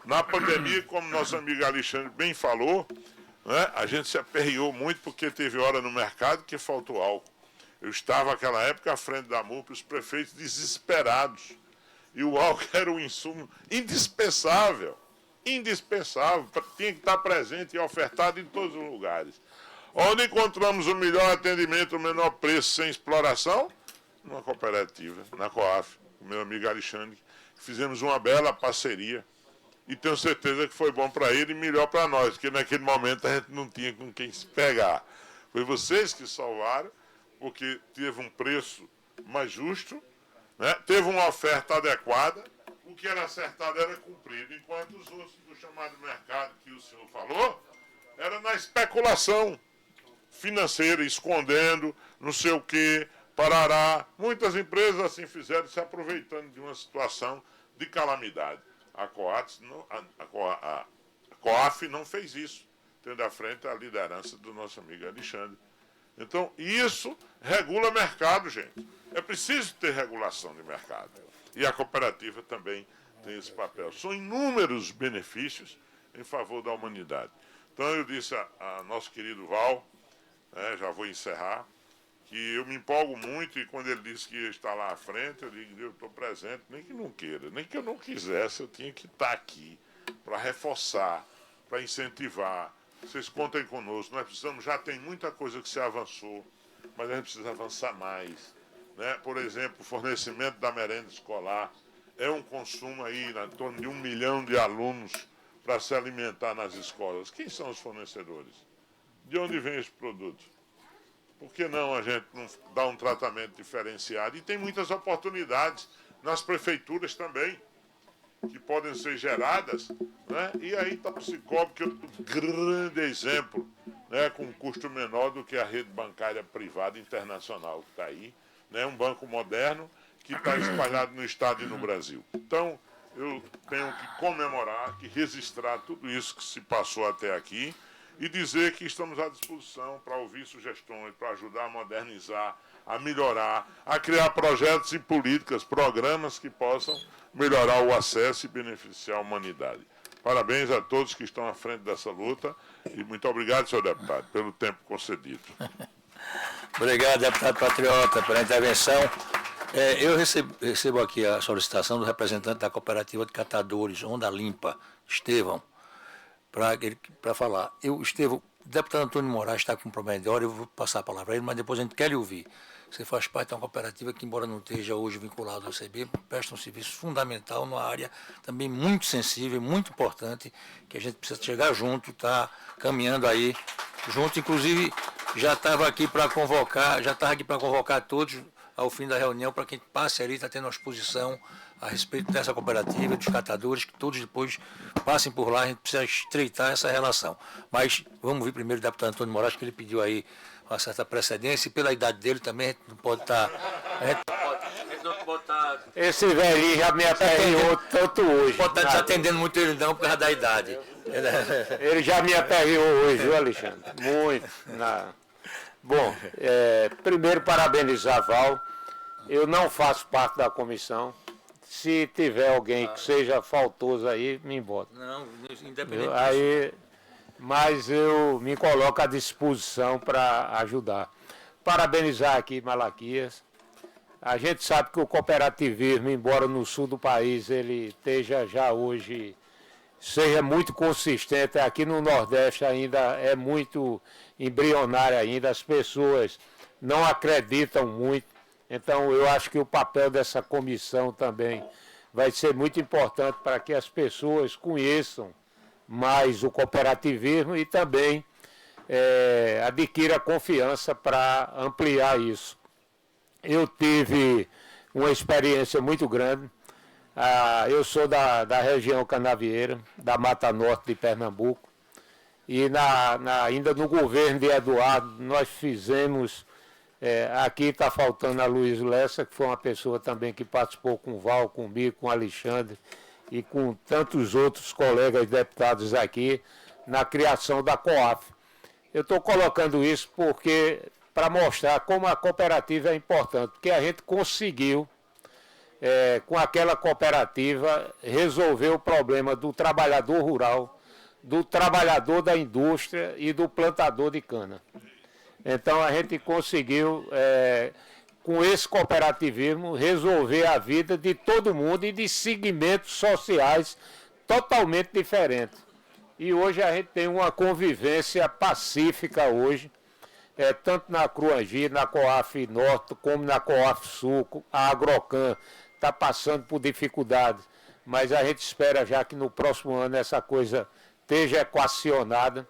Na pandemia, como nosso amigo Alexandre bem falou, né, a gente se aperreou muito porque teve hora no mercado que faltou álcool. Eu estava naquela época à frente da MUP, os prefeitos desesperados. E o álcool era um insumo indispensável. Indispensável. Tinha que estar presente e ofertado em todos os lugares. Onde encontramos o melhor atendimento, o menor preço, sem exploração? Numa cooperativa, na COAF, com o meu amigo Alexandre. Fizemos uma bela parceria. E tenho certeza que foi bom para ele e melhor para nós, porque naquele momento a gente não tinha com quem se pegar. Foi vocês que salvaram, porque teve um preço mais justo, né? Teve uma oferta adequada, o que era acertado era cumprido, enquanto os outros do chamado mercado, que o senhor falou, era na especulação financeira, escondendo, não sei o quê, parará. Muitas empresas assim fizeram, se aproveitando de uma situação de calamidade. A COAF não fez isso, tendo à frente a liderança do nosso amigo Alexandre. Então, isso regula mercado, gente. É preciso ter regulação de mercado. E a cooperativa também tem esse papel. São inúmeros benefícios em favor da humanidade. Então, eu disse a nosso querido Val, já vou encerrar, que eu me empolgo muito, e quando ele disse que ia estar lá à frente, eu digo, eu estou presente, nem que não queira, nem que eu não quisesse, eu tinha que estar aqui para reforçar, para incentivar. Vocês contem conosco, nós precisamos, já tem muita coisa que se avançou, mas a gente precisa avançar mais. Né? Por exemplo, o fornecimento da merenda escolar é um consumo aí em torno de 1 milhão de alunos para se alimentar nas escolas. Quem são os fornecedores? De onde vem esse produto? Por que não a gente não dá um tratamento diferenciado? E tem muitas oportunidades nas prefeituras também, que podem ser geradas, né? E aí está o Cicobi, que é um grande exemplo, né? Com um custo menor do que a rede bancária privada internacional que está aí, né? Um banco moderno que está espalhado no estado e no Brasil. Então, eu tenho que comemorar, que registrar tudo isso que se passou até aqui, e dizer que estamos à disposição para ouvir sugestões, para ajudar a modernizar, a melhorar, a criar projetos e políticas, programas que possam melhorar o acesso e beneficiar a humanidade. Parabéns a todos que estão à frente dessa luta e muito obrigado, senhor deputado, pelo tempo concedido. Obrigado, deputado Patriota, pela intervenção. Eu recebo aqui a solicitação do representante da Cooperativa de Catadores, Onda Limpa, Estevão, para falar. Estevão, o deputado Antônio Moraes está com um problema de hora, eu vou passar a palavra a ele, mas depois a gente quer lhe ouvir. Você faz parte de uma cooperativa que, embora não esteja hoje vinculado ao CB, presta um serviço fundamental numa área também muito sensível, muito importante, que a gente precisa chegar junto, está caminhando aí junto. Inclusive, já estava aqui para convocar todos ao fim da reunião, para que a gente passe ali, está tendo uma exposição a respeito dessa cooperativa, dos catadores, que todos depois passem por lá, a gente precisa estreitar essa relação. Mas vamos ver primeiro o deputado Antônio Moraes, que ele pediu aí uma certa precedência, e pela idade dele também a gente não pode estar... Esse velhinho já me aperreou tanto hoje. Pode estar desatendendo muito ele não, por causa da idade. Ele já me aperreou hoje, viu, Alexandre? Muito. Bom, primeiro parabenizar a Val. Eu não faço parte da comissão. Se tiver alguém que seja faltoso aí, me embora. Não, independente aí, mas eu me coloco à disposição para ajudar. Parabenizar aqui Malaquias. A gente sabe que o cooperativismo, embora no sul do país ele esteja já hoje, seja muito consistente, aqui no Nordeste ainda é muito embrionário ainda, as pessoas não acreditam muito. Então, eu acho que o papel dessa comissão também vai ser muito importante para que as pessoas conheçam mais o cooperativismo e também adquira confiança para ampliar isso. Eu tive uma experiência muito grande. Eu sou da região canavieira, da Mata Norte de Pernambuco, e ainda no governo de Eduardo nós fizemos... aqui está faltando a Luiz Lessa, que foi uma pessoa também que participou com o Val, comigo, com o Alexandre e com tantos outros colegas deputados aqui na criação da COAF. Eu estou colocando isso para mostrar como a cooperativa é importante, porque a gente conseguiu, com aquela cooperativa, resolver o problema do trabalhador rural, do trabalhador da indústria e do plantador de cana. Então, a gente conseguiu, com esse cooperativismo, resolver a vida de todo mundo e de segmentos sociais totalmente diferentes. E hoje a gente tem uma convivência pacífica hoje, tanto na Cruangi, na COAF Norte, como na COAF Sul. A Agrocan está passando por dificuldades, mas a gente espera já que no próximo ano essa coisa esteja equacionada.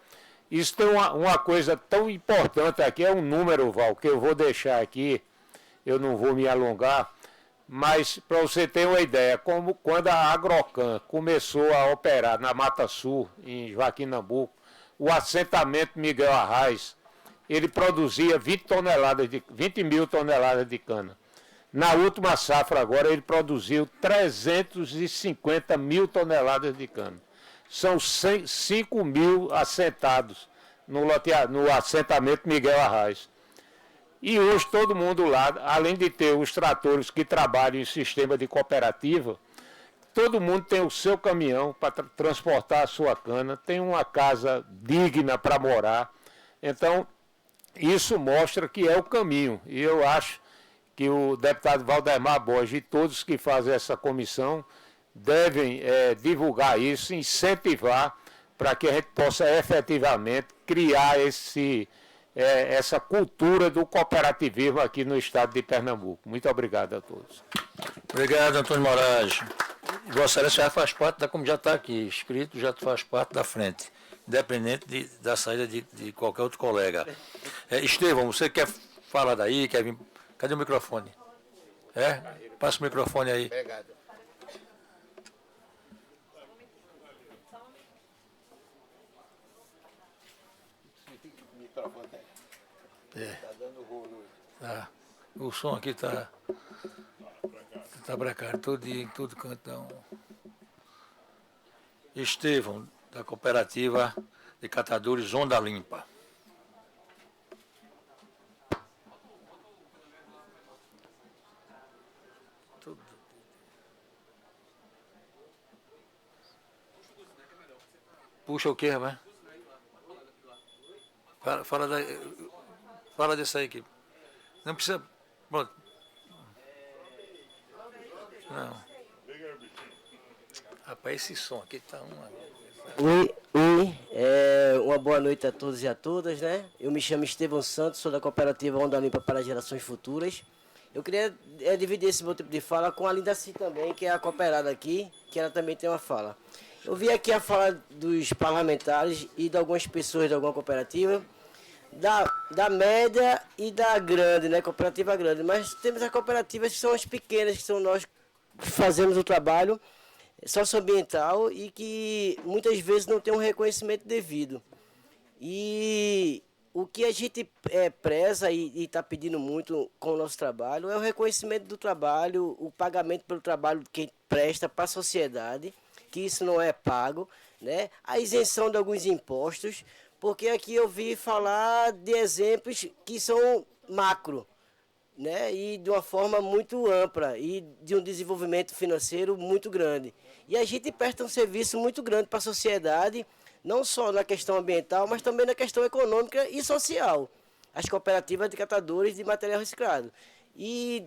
Isso tem uma coisa tão importante aqui, é um número, Val, que eu vou deixar aqui, eu não vou me alongar, mas para você ter uma ideia, como quando a Agrocan começou a operar na Mata Sul, em Joaquim Nabuco, o assentamento Miguel Arraes, ele produzia 20 mil toneladas de cana. Na última safra agora, ele produziu 350 mil toneladas de cana. São 5 mil assentados no assentamento Miguel Arraes. E hoje todo mundo lá, além de ter os tratores que trabalham em sistema de cooperativa, todo mundo tem o seu caminhão para transportar a sua cana, tem uma casa digna para morar. Então, isso mostra que é o caminho. E eu acho que o deputado Valdemar Borges e todos que fazem essa comissão devem divulgar isso, incentivar para que a gente possa efetivamente criar essa cultura do cooperativismo aqui no estado de Pernambuco. Muito obrigado a todos. Obrigado, Antônio Moraes. Vossa Excelência já faz parte como já está aqui, escrito, já faz parte da frente, independente da saída de qualquer outro colega. Estevão, você quer falar daí, quer vir? Cadê o microfone? Passa o microfone aí. Obrigado. Tá dando rolo. O som aqui tá precário, em todo cantão. Estevão, da cooperativa de catadores Onda Limpa. Puxa o quê, rapaz? Fala desse aí aqui. Não precisa. Pronto. Não. Rapaz, esse som aqui tá uma. Oi. Uma boa noite a todos e a todas, né? Eu me chamo Estevão Santos, sou da cooperativa Onda Limpa para Gerações Futuras. Eu queria dividir esse meu tipo de fala com a Lindaci também, que é a cooperada aqui, que ela também tem uma fala. Eu vi aqui a fala dos parlamentares e de algumas pessoas de alguma cooperativa, da média e da grande, né? Cooperativa grande. Mas temos as cooperativas que são as pequenas, que são nós que fazemos o trabalho socioambiental e que muitas vezes não tem um reconhecimento devido. E o que a gente preza e está pedindo muito com o nosso trabalho é o reconhecimento do trabalho, o pagamento pelo trabalho que presta para a sociedade, que isso não é pago, né? A isenção de alguns impostos, porque aqui eu vi falar de exemplos que são macro, né? E de uma forma muito ampla e de um desenvolvimento financeiro muito grande. E a gente presta um serviço muito grande para a sociedade, não só na questão ambiental, mas também na questão econômica e social. As cooperativas de catadores de material reciclado. E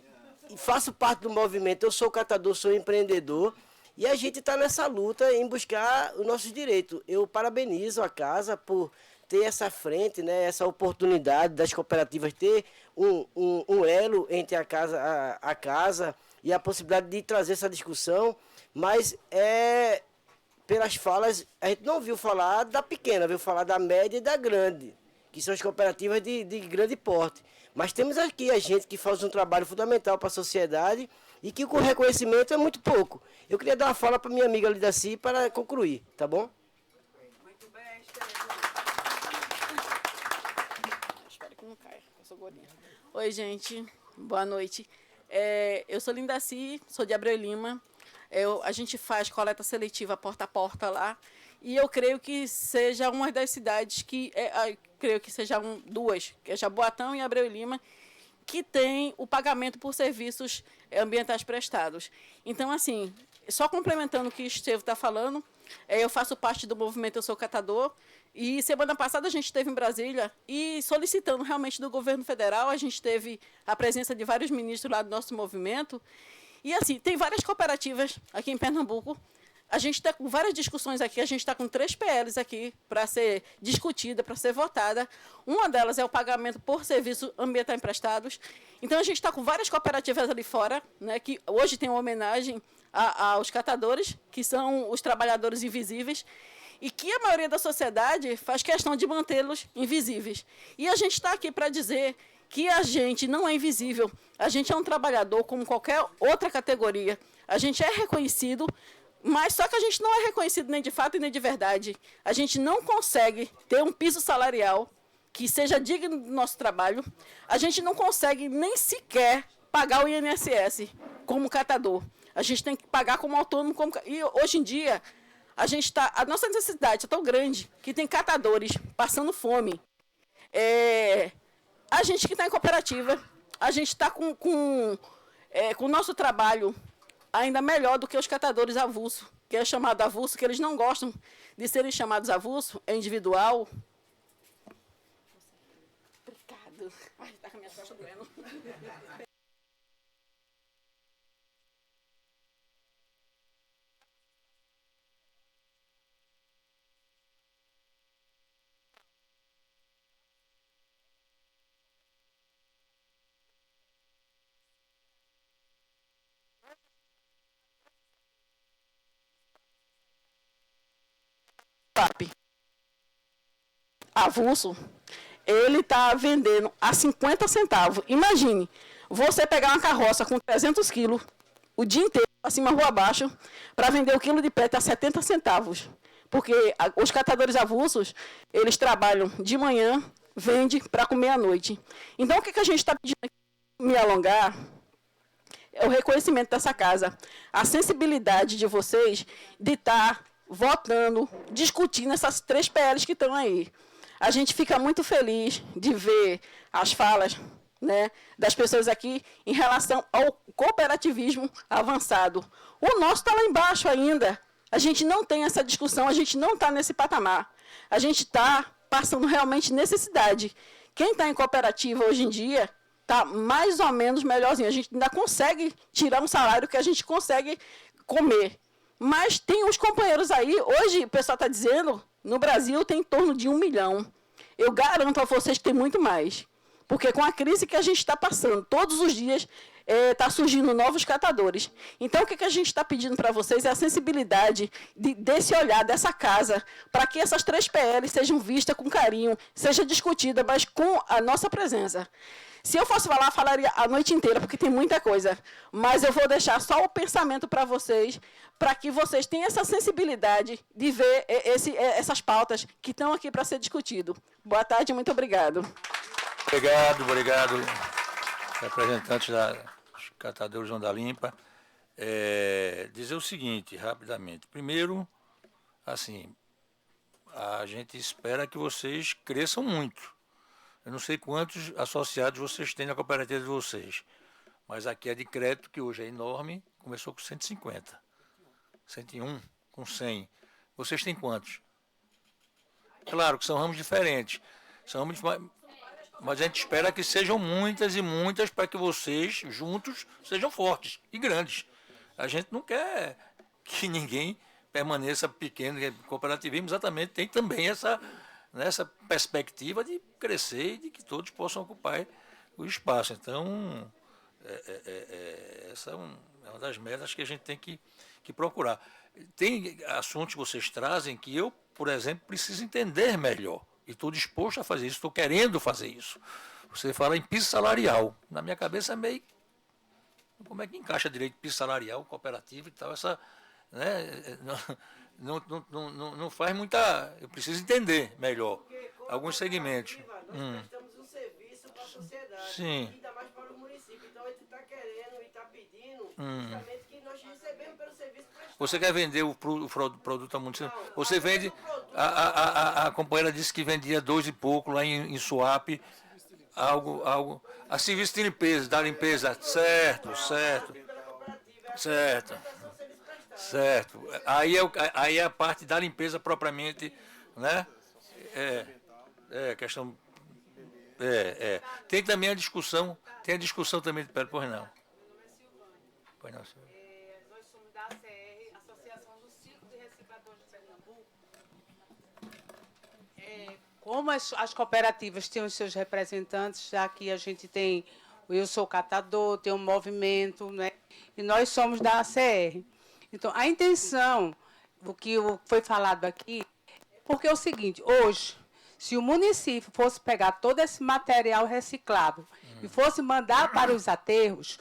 faço parte do movimento, eu sou catador, sou empreendedor, e a gente está nessa luta em buscar os nossos direitos. Eu parabenizo a casa por ter essa frente, né, essa oportunidade das cooperativas ter um elo entre a casa e a possibilidade de trazer essa discussão, mas pelas falas, a gente não viu falar da pequena, viu falar da média e da grande, que são as cooperativas de grande porte. Mas temos aqui a gente que faz um trabalho fundamental para a sociedade e que o reconhecimento é muito pouco. Eu queria dar uma fala para minha amiga Lidaci para concluir, tá bom? Muito bem, espero que não caia, eu sou gordinha. Oi, gente, boa noite. Eu sou Lindaci, sou de Abreu Lima. A gente faz coleta seletiva porta a porta lá. E eu creio que seja uma das cidades que... creio que sejam duas, que é Jaboatão e Abreu Lima, que tem o pagamento por serviços ambientais prestados. Então, assim, só complementando o que o Estevão está falando, eu faço parte do movimento Eu Sou Catador, e semana passada a gente esteve em Brasília e solicitando realmente do governo federal, a gente teve a presença de vários ministros lá do nosso movimento, e assim, tem várias cooperativas aqui em Pernambuco. A gente está com várias discussões aqui, a gente está com 3 PLs aqui para ser discutida, para ser votada. Uma delas é o pagamento por serviços ambientais emprestados. Então, a gente está com várias cooperativas ali fora, né, que hoje tem uma homenagem aos catadores, que são os trabalhadores invisíveis, e que a maioria da sociedade faz questão de mantê-los invisíveis. E a gente está aqui para dizer que a gente não é invisível, a gente é um trabalhador como qualquer outra categoria. A gente é reconhecido, mas só que a gente não é reconhecido nem de fato e nem de verdade. A gente não consegue ter um piso salarial que seja digno do nosso trabalho. A gente não consegue nem sequer pagar o INSS como catador. A gente tem que pagar como autônomo. E hoje em dia, a nossa necessidade é tão grande que tem catadores passando fome. A gente que está em cooperativa, a gente está com o nosso trabalho ainda melhor do que os catadores avulso, que é chamado avulso, que eles não gostam de serem chamados avulso, é individual. Obrigada. doido. Ai, tá com a minha costa doendo. Avulso, ele está vendendo a 50 centavos. Imagine, você pegar uma carroça com 300 quilos o dia inteiro, acima rua abaixo, para vender o quilo de pet a 70 centavos. Porque os catadores avulsos, eles trabalham de manhã, vendem para comer à noite. Então, o que a gente está pedindo aqui, me alongar, é o reconhecimento dessa casa, a sensibilidade de vocês de estar votando, discutindo essas 3 PLs que estão aí. A gente fica muito feliz de ver as falas, né, das pessoas aqui em relação ao cooperativismo avançado. O nosso está lá embaixo ainda. A gente não tem essa discussão, a gente não está nesse patamar. A gente está passando realmente necessidade. Quem está em cooperativa hoje em dia está mais ou menos melhorzinho. A gente ainda consegue tirar um salário que a gente consegue comer. Mas tem uns companheiros aí, hoje o pessoal está dizendo, no Brasil tem em torno de 1 milhão. Eu garanto a vocês que tem muito mais. Porque com a crise que a gente está passando, todos os dias está surgindo novos catadores. Então, o que a gente está pedindo para vocês é a sensibilidade desse olhar, dessa casa, para que essas 3 PLs sejam vistas com carinho, seja discutida, mas com a nossa presença. Se eu fosse falar, falaria a noite inteira, porque tem muita coisa. Mas eu vou deixar só o pensamento para vocês, para que vocês tenham essa sensibilidade de ver essas pautas que estão aqui para ser discutido. Boa tarde, muito obrigado. Obrigado, representantes dos catadores de Onda Limpa. Dizer o seguinte, rapidamente. Primeiro, assim, a gente espera que vocês cresçam muito. Eu não sei quantos associados vocês têm na cooperativa de vocês, mas aqui é de crédito, que hoje é enorme, começou com 150, 101, com 100. Vocês têm quantos? Claro que são ramos diferentes, mas a gente espera que sejam muitas e muitas para que vocês, juntos, sejam fortes e grandes. A gente não quer que ninguém permaneça pequeno, cooperativismo exatamente tem também nessa perspectiva de crescer e de que todos possam ocupar o espaço. Então, essa é uma das metas que a gente tem que procurar. Tem assuntos que vocês trazem que eu, por exemplo, preciso entender melhor. E estou disposto a fazer isso, estou querendo fazer isso. Você fala em piso salarial. Na minha cabeça é meio... Como é que encaixa direito piso salarial, cooperativa e tal? Né, não faz muita... Eu preciso entender melhor alguns segmentos. Nós prestamos um serviço para a sociedade, sim, ainda mais para o município. Então, a gente está querendo e está pedindo justamente que nós recebemos pelo serviço prestado. Você quer vender o produto ao município? Você vende... A companheira disse que vendia 2 e pouco lá em Suape, algo... A serviço de limpeza, da limpeza, certo. Aí é a parte da limpeza propriamente, né? Questão... Tem também a discussão também... Pois não. Pois não, senhor. Nós somos da ACR, Associação do Ciclo de Recicladores de Pernambuco. Como as cooperativas têm os seus representantes, aqui a gente tem, eu sou catador, tem um movimento, né? E nós somos da ACR. Então, a intenção, o que foi falado aqui, porque é o seguinte, hoje, se o município fosse pegar todo esse material reciclável e fosse mandar para os aterros,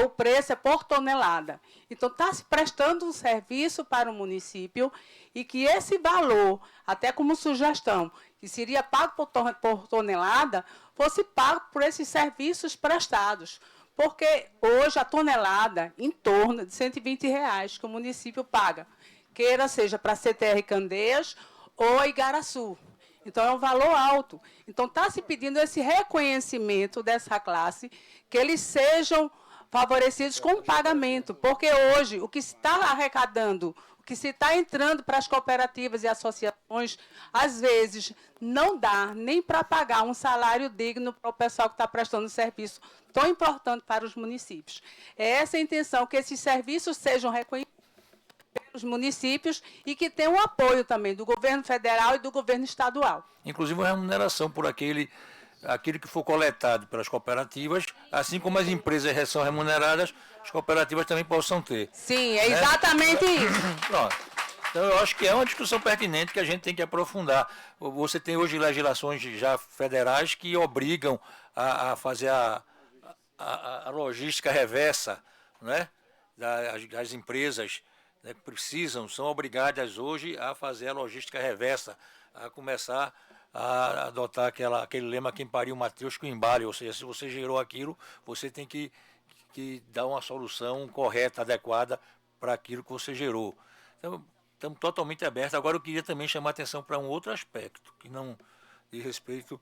o preço é por tonelada. Então, está se prestando um serviço para o município e que esse valor, até como sugestão, que seria pago por tonelada, fosse pago por esses serviços prestados. Porque hoje a tonelada, em torno de R$120 que o município paga, queira seja para a CTR Candeias ou a Igaraçu. Então, é um valor alto. Então, está se pedindo esse reconhecimento dessa classe, que eles sejam favorecidos com o pagamento. Porque hoje, o que está arrecadando, o que se está entrando para as cooperativas e associações, às vezes não dá nem para pagar um salário digno para o pessoal que está prestando serviço tão importante para os municípios. É essa a intenção, que esses serviços sejam reconhecidos pelos municípios e que tenham o apoio também do governo federal e do governo estadual. Inclusive uma remuneração por aquele que for coletado pelas cooperativas, assim como as empresas são remuneradas, as cooperativas também possam ter. Sim, é exatamente isso. Pronto. Então, eu acho que é uma discussão pertinente que a gente tem que aprofundar. Você tem hoje legislações já federais que obrigam a fazer a logística reversa, né? Das empresas, né, que precisam, são obrigadas hoje a fazer a logística reversa, a começar a adotar aquele lema: quem pariu Mateus que o embale, ou seja, se você gerou aquilo, você tem que dar uma solução correta, adequada para aquilo que você gerou. Então, estamos totalmente abertos. Agora eu queria também chamar a atenção para um outro aspecto, que não diz respeito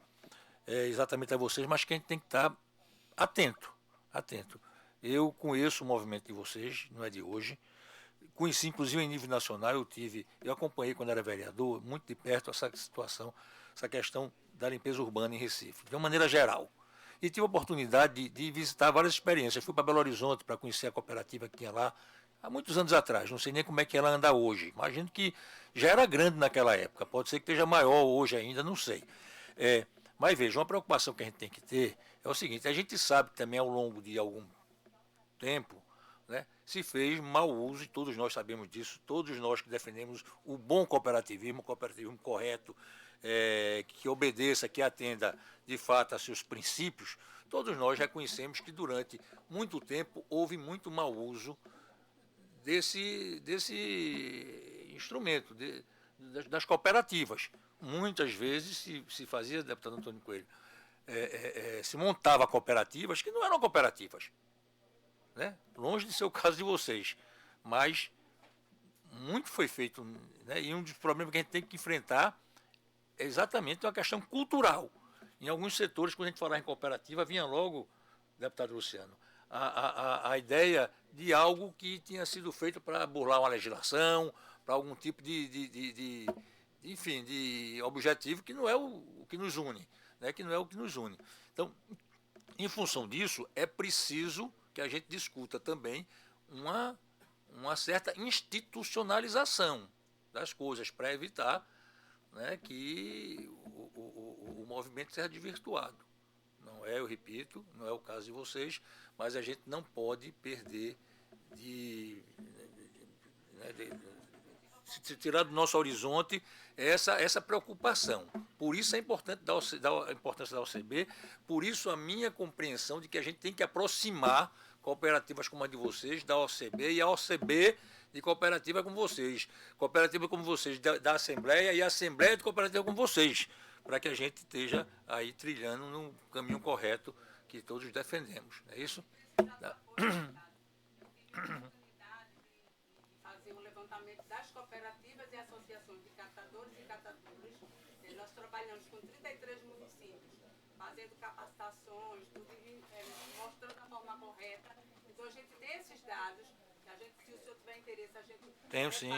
exatamente a vocês, mas que a gente tem que estar atento. Eu conheço o movimento de vocês, não é de hoje. Conheci, inclusive, em nível nacional, eu acompanhei quando era vereador, muito de perto, essa situação, essa questão da limpeza urbana em Recife, de uma maneira geral. E tive a oportunidade de visitar várias experiências. Fui para Belo Horizonte para conhecer a cooperativa que tinha lá, há muitos anos atrás. Não sei nem como é que ela anda hoje. Imagino que já era grande naquela época. Pode ser que esteja maior hoje ainda, não sei. Mas veja, uma preocupação que a gente tem que ter é o seguinte: a gente sabe que também ao longo de algum tempo, né, se fez mau uso, e todos nós sabemos disso, todos nós que defendemos o bom cooperativismo, o cooperativismo correto, que obedeça, que atenda de fato a seus princípios, todos nós reconhecemos que durante muito tempo houve muito mau uso desse instrumento, das cooperativas. Muitas vezes se fazia, deputado Antônio Coelho, se montava cooperativas que não eram cooperativas, né? Longe de ser o caso de vocês, mas muito foi feito, né? E um dos problemas que a gente tem que enfrentar é exatamente uma questão cultural. Em alguns setores, quando a gente falava em cooperativa, vinha logo, deputado Luciano, a ideia de algo que tinha sido feito para burlar uma legislação, para algum tipo de objetivo que não é o que nos une, né? Que não é o que nos une. Então, em função disso, é preciso que a gente discuta também uma certa institucionalização das coisas para evitar, né, que o movimento seja desvirtuado. Não é, eu repito, não é o caso de vocês, mas a gente não pode perder se tirar do nosso horizonte essa preocupação. Por isso a importância da OCB, por isso a minha compreensão de que a gente tem que aproximar cooperativas como a de vocês, da OCB, e a OCB de cooperativa como vocês, cooperativa como vocês da Assembleia, e a Assembleia de cooperativa como vocês, para que a gente esteja aí trilhando no caminho correto que todos defendemos. É isso? Fazer um levantamento das cooperativas e associações de catadores e catadoras. Nós trabalhamos com 33 municípios, fazendo capacitações, mostrando a forma correta. Então a gente tem esses dados, se o senhor tiver interesse, a gente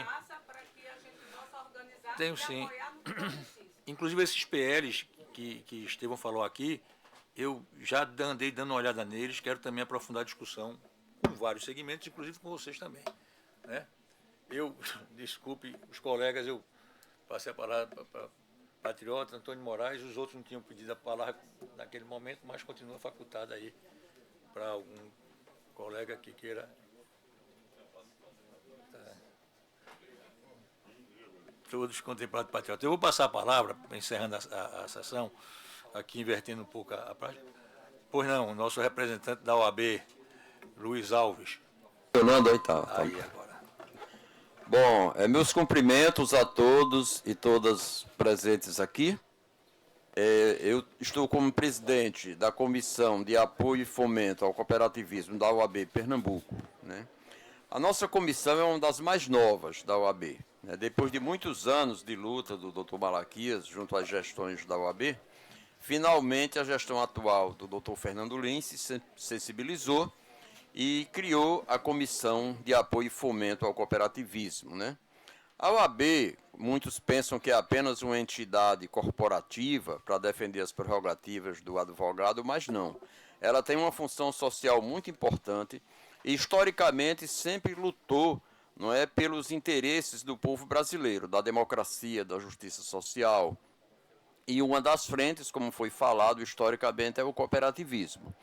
passa para que a gente possa organizar e apoiar no exercício. Inclusive esses PLs que Estevão falou aqui, eu já andei dando uma olhada neles, quero também aprofundar a discussão com vários segmentos, inclusive com vocês também, né? Desculpe os colegas, eu passei a palavra para Patriota, Antônio Moraes, os outros não tinham pedido a palavra naquele momento, mas continua facultada aí para algum colega que queira. Todos contemplados Patriota. Eu vou passar a palavra, encerrando a sessão, aqui invertendo um pouco a prática. Pois não, o nosso representante da OAB, Luiz Alves. Fernando, aí tá. Aí agora. Bom, meus cumprimentos a todos e todas presentes aqui. Eu estou como presidente da Comissão de Apoio e Fomento ao Cooperativismo da OAB Pernambuco, né? A nossa comissão é uma das mais novas da OAB, né? Depois de muitos anos de luta do Dr. Malaquias junto às gestões da OAB, finalmente a gestão atual do Dr. Fernando Lins se sensibilizou e criou a Comissão de Apoio e Fomento ao Cooperativismo, né? A OAB, muitos pensam que é apenas uma entidade corporativa para defender as prerrogativas do advogado, mas não. Ela tem uma função social muito importante e, historicamente, sempre lutou, não é, pelos interesses do povo brasileiro, da democracia, da justiça social. E uma das frentes, como foi falado historicamente, é o cooperativismo.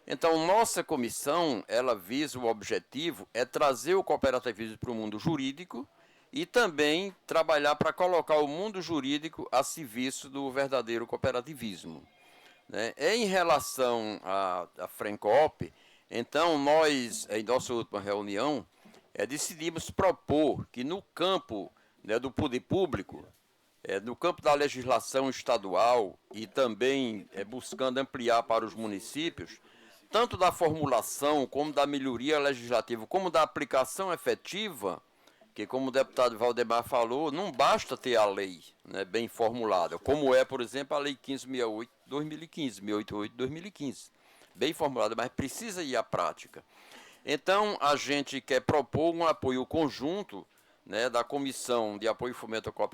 Então, nossa comissão, ela visa o objetivo, é trazer o cooperativismo para o mundo jurídico e também trabalhar para colocar o mundo jurídico a serviço do verdadeiro cooperativismo. Né? Em relação à Frencop, então, nós, em nossa última reunião, decidimos propor que no campo, né, do poder público, no campo da legislação estadual e também buscando ampliar para os municípios, tanto da formulação como da melhoria legislativa, como da aplicação efetiva, que, como o deputado Valdemar falou, não basta ter a lei, né, bem formulada, como é, por exemplo, a Lei 1568-2015, 1088-2015, bem formulada, mas precisa ir à prática. Então, a gente quer propor um apoio conjunto, né, da Comissão de Apoio e Fomento ao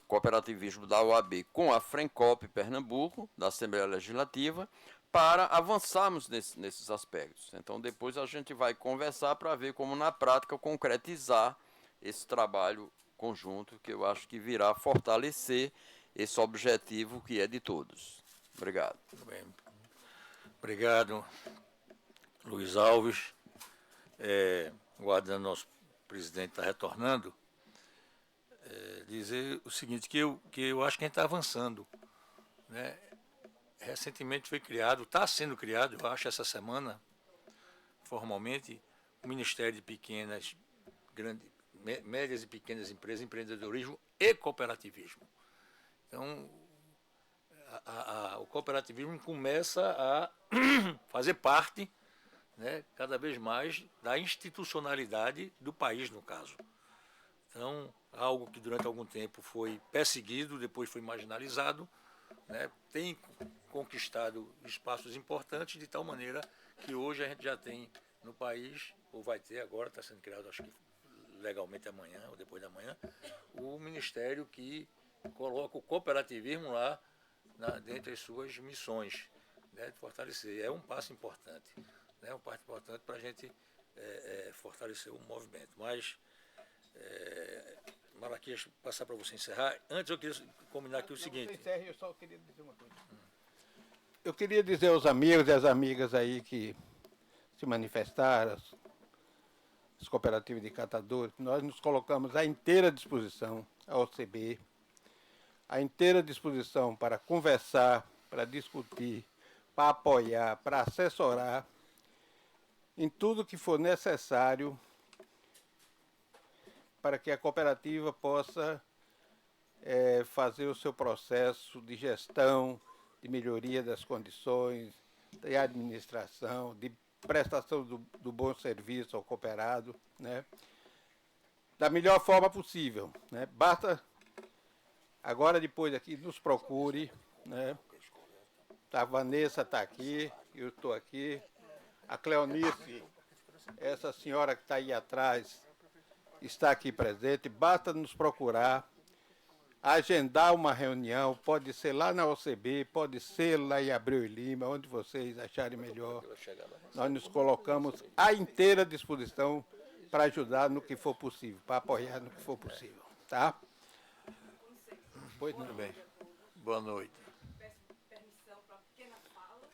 Cooperativismo da OAB com a Frencop Pernambuco, da Assembleia Legislativa, para avançarmos nesses aspectos. Então, depois a gente vai conversar para ver como, na prática, concretizar esse trabalho conjunto, que eu acho que virá fortalecer esse objetivo que é de todos. Obrigado. Bem, obrigado, Luiz Alves. Guardando nosso presidente está retornando, dizer o seguinte, que eu acho que a gente está avançando. Né? Recentemente foi criado, está sendo criado, eu acho, essa semana, formalmente, o Ministério de Pequenas, Médias e Pequenas Empresas, Empreendedorismo e Cooperativismo. Então, o cooperativismo começa a fazer parte, né, cada vez mais da institucionalidade do país, no caso. Então, algo que durante algum tempo foi perseguido, depois foi marginalizado, né, tem conquistado espaços importantes, de tal maneira que hoje a gente já tem no país, ou vai ter agora, está sendo criado, acho que legalmente amanhã ou depois da manhã, o ministério que coloca o cooperativismo lá dentre as suas missões, né, de fortalecer. É um passo importante, né, um passo importante para a gente fortalecer o movimento. Mas, Malaquias, passar para você encerrar. Antes eu queria combinar aqui o seguinte. Eu só queria dizer uma coisa. Eu queria dizer aos amigos e às amigas aí que se manifestaram, as cooperativas de catadores, nós nos colocamos à inteira disposição, a OCB, à inteira disposição para conversar, para discutir, para apoiar, para assessorar em tudo que for necessário para que a cooperativa possa fazer o seu processo de gestão, de melhoria das condições, de administração, de prestação do bom serviço ao cooperado, né, da melhor forma possível. Né. Basta, agora depois aqui, nos procure. Né. A Vanessa está aqui, eu estou aqui. A Cleonice, essa senhora que está aí atrás, está aqui presente. Basta nos procurar, agendar uma reunião, pode ser lá na OCB, pode ser lá em Abreu e Lima, onde vocês acharem melhor. Nós nos colocamos à inteira disposição para ajudar no que for possível, para apoiar no que for possível. Tá? Pois não. Muito bem. Boa noite. Peço permissão para uma pequena fala.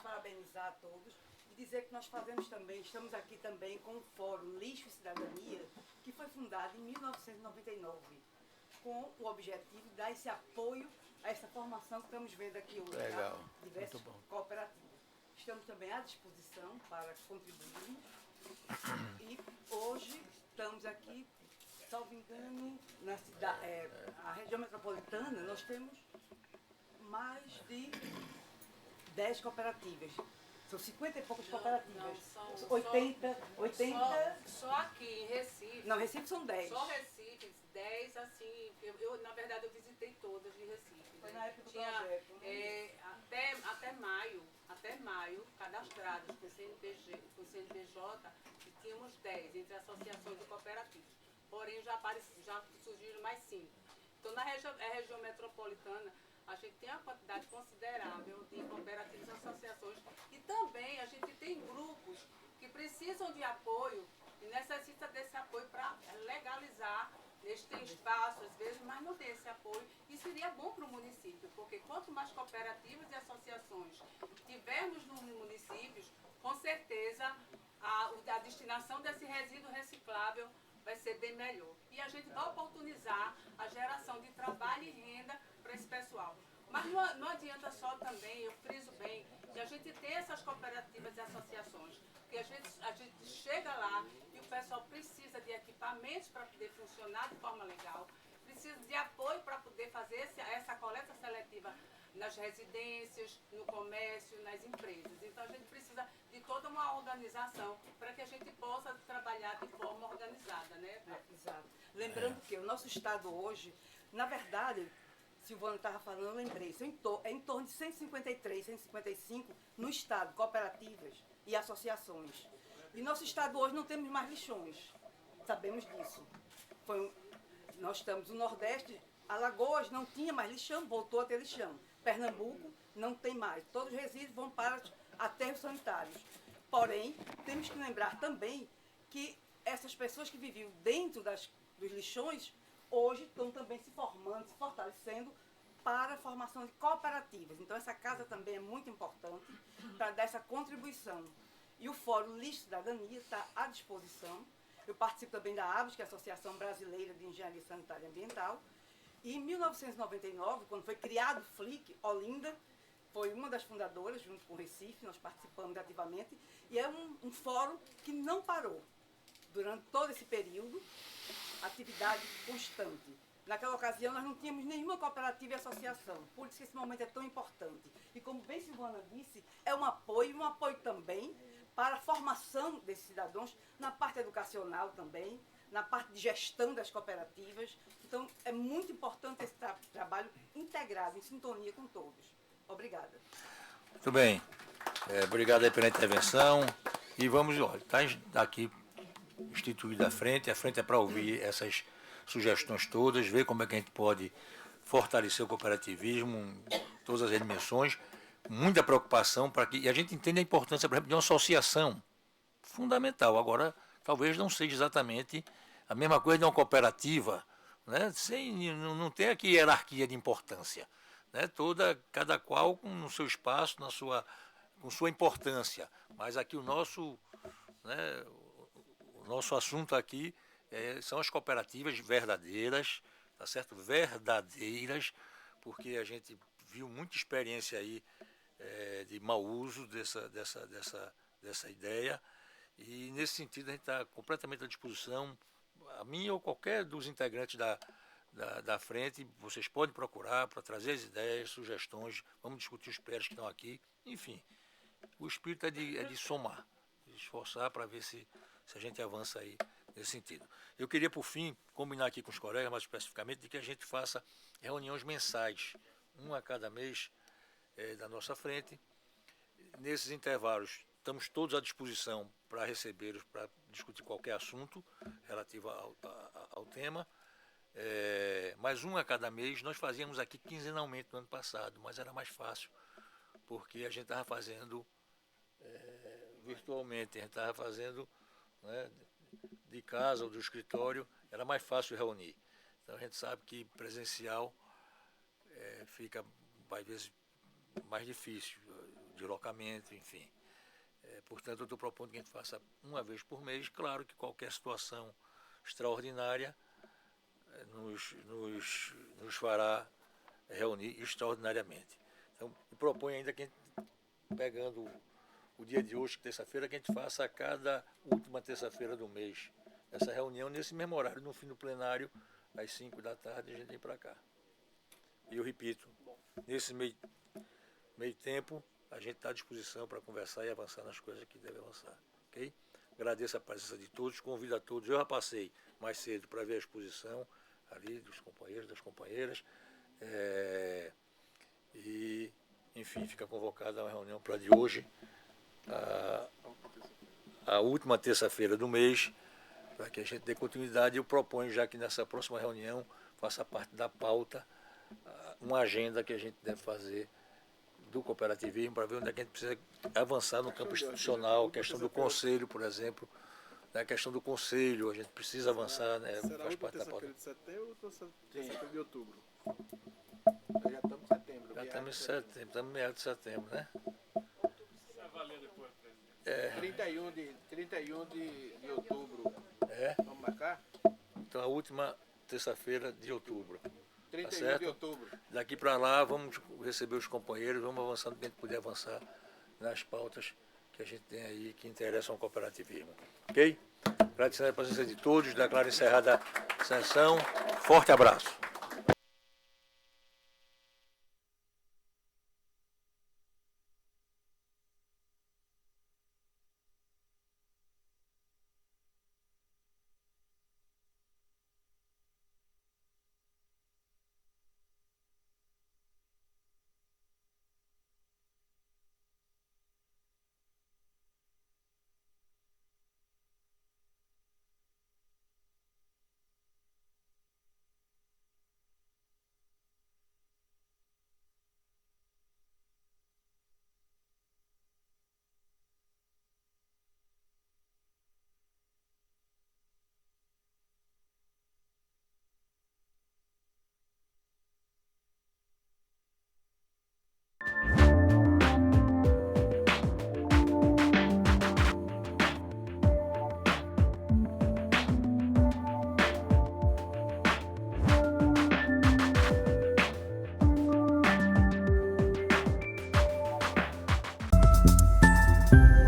Parabenizar a todos e dizer que nós fazemos também, estamos aqui também com o Fórum Lixo e Cidadania, que foi fundado em 1999, com o objetivo de dar esse apoio a essa formação que estamos vendo aqui hoje. Legal. Tá? Diversas cooperativas. Estamos também à disposição para contribuirmos e hoje estamos aqui, salvo engano, na cidade, a região metropolitana, nós temos mais de 10 cooperativas. São 50 e poucas cooperativas. Não, são 80. Só aqui em Recife. Não, Recife são 10. Só Recife, 10 assim. Na verdade, eu visitei todas de Recife. Foi na época do Tinha, projeto. até maio, cadastrados com CNPJ, e tínhamos 10 entre associações e cooperativas. porém já surgiram mais 5. Então, na região metropolitana, a gente tem uma quantidade considerável de cooperativas e associações e também a gente tem grupos que precisam de apoio e necessitam desse apoio para legalizar. Eles têm espaço, às vezes, mas não tem esse apoio. E seria bom para o município, porque quanto mais cooperativas e associações tivermos nos municípios, com certeza a destinação desse resíduo reciclável vai ser bem melhor. E a gente vai oportunizar a geração de trabalho e renda para esse pessoal. Mas não adianta só também, eu friso bem, que a gente tem essas cooperativas e associações, porque a gente chega lá e o pessoal precisa de equipamentos para poder funcionar de forma legal, precisa de apoio para poder fazer essa coleta seletiva nas residências, no comércio, nas empresas. Então a gente precisa de toda uma organização para que a gente possa trabalhar de forma organizada, né? Exato. Lembrando que o nosso estado hoje, na verdade, Silvano estava falando, eu lembrei, é em torno de 153, 155 no estado, cooperativas e associações. E nosso estado hoje não temos mais lixões, sabemos disso. Nós estamos no Nordeste, Alagoas não tinha mais lixão, voltou a ter lixão. Pernambuco não tem mais, todos os resíduos vão para aterros sanitários. Porém, temos que lembrar também que essas pessoas que viviam dentro dos lixões, hoje estão também se formando, se fortalecendo para a formação de cooperativas. Então, essa casa também é muito importante para dar essa contribuição. E o Fórum Lixo Cidadania está à disposição. Eu participo também da ABS, que é a Associação Brasileira de Engenharia Sanitária e Ambiental. E em 1999, quando foi criado o FLIC, Olinda foi uma das fundadoras, junto com o Recife, nós participamos ativamente. E é um fórum que não parou. Durante todo esse período, atividade constante. Naquela ocasião, nós não tínhamos nenhuma cooperativa e associação, por isso que esse momento é tão importante. E como bem Silvana disse, é um apoio também para a formação desses cidadãos, na parte educacional também, na parte de gestão das cooperativas. Então, é muito importante esse trabalho integrado, em sintonia com todos. Obrigada. Muito bem. Obrigado aí pela intervenção. E vamos, olha, está aqui instituída a frente é para ouvir essas sugestões todas, ver como é que a gente pode fortalecer o cooperativismo em todas as dimensões, muita preocupação para que, e a gente entende a importância, por exemplo, de uma associação fundamental. Agora, talvez não seja exatamente a mesma coisa de uma cooperativa, né? Não tem aqui hierarquia de importância, né? Cada qual no seu espaço, com sua importância, mas aqui o nosso assunto aqui são as cooperativas verdadeiras, tá certo? Verdadeiras, porque a gente viu muita experiência aí de mau uso dessa ideia, e nesse sentido a gente está completamente à disposição, a mim ou qualquer dos integrantes da frente, vocês podem procurar para trazer as ideias, sugestões, vamos discutir os PRs que estão aqui, enfim, o espírito é de somar, de esforçar para ver se a gente avança aí nesse sentido. Eu queria, por fim, combinar aqui com os colegas, mais especificamente, de que a gente faça reuniões mensais, uma a cada mês da nossa frente. Nesses intervalos, estamos todos à disposição para recebê-los, para discutir qualquer assunto relativo ao tema. Mais um a cada mês. Nós fazíamos aqui quinzenalmente no ano passado, mas era mais fácil, porque a gente estava fazendo virtualmente, a gente estava fazendo, né, de casa ou do escritório, era mais fácil reunir. Então a gente sabe que presencial fica, às vezes, mais difícil, deslocamento, enfim. Portanto, eu estou propondo que a gente faça uma vez por mês. Claro que qualquer situação extraordinária nos fará reunir extraordinariamente. Então, eu proponho ainda que a gente, pegando o dia de hoje, terça-feira, que a gente faça a cada última terça-feira do mês essa reunião, nesse mesmo horário, no fim do plenário, às 5 da tarde, a gente vem para cá. E eu repito, nesse meio tempo, a gente está à disposição para conversar e avançar nas coisas que devem avançar. Ok? Agradeço a presença de todos, convido a todos. Eu já passei mais cedo para ver a exposição ali dos companheiros, das companheiras. E, enfim, fica convocada uma reunião para de hoje, a última terça-feira do mês, para que a gente dê continuidade. Eu proponho, já que nessa próxima reunião faça parte da pauta, uma agenda que a gente deve fazer do cooperativismo, para ver onde é que a gente precisa avançar no campo institucional, questão do conselho, por exemplo. A questão do conselho, a gente precisa avançar, né? Será Faz parte da pauta. terça-feira de setembro ou terça-feira de outubro? Já estamos em setembro. Já estamos em setembro, estamos em meados de setembro, né? 31 de outubro. É? Vamos marcar? Então, a última terça-feira de outubro. 31 Tá certo? de outubro. Daqui para lá, vamos receber os companheiros, vamos avançando o que a gente puder avançar nas pautas que a gente tem aí que interessam ao cooperativismo. Ok? Agradecendo a presença de todos, declaro encerrada a sessão. Forte abraço.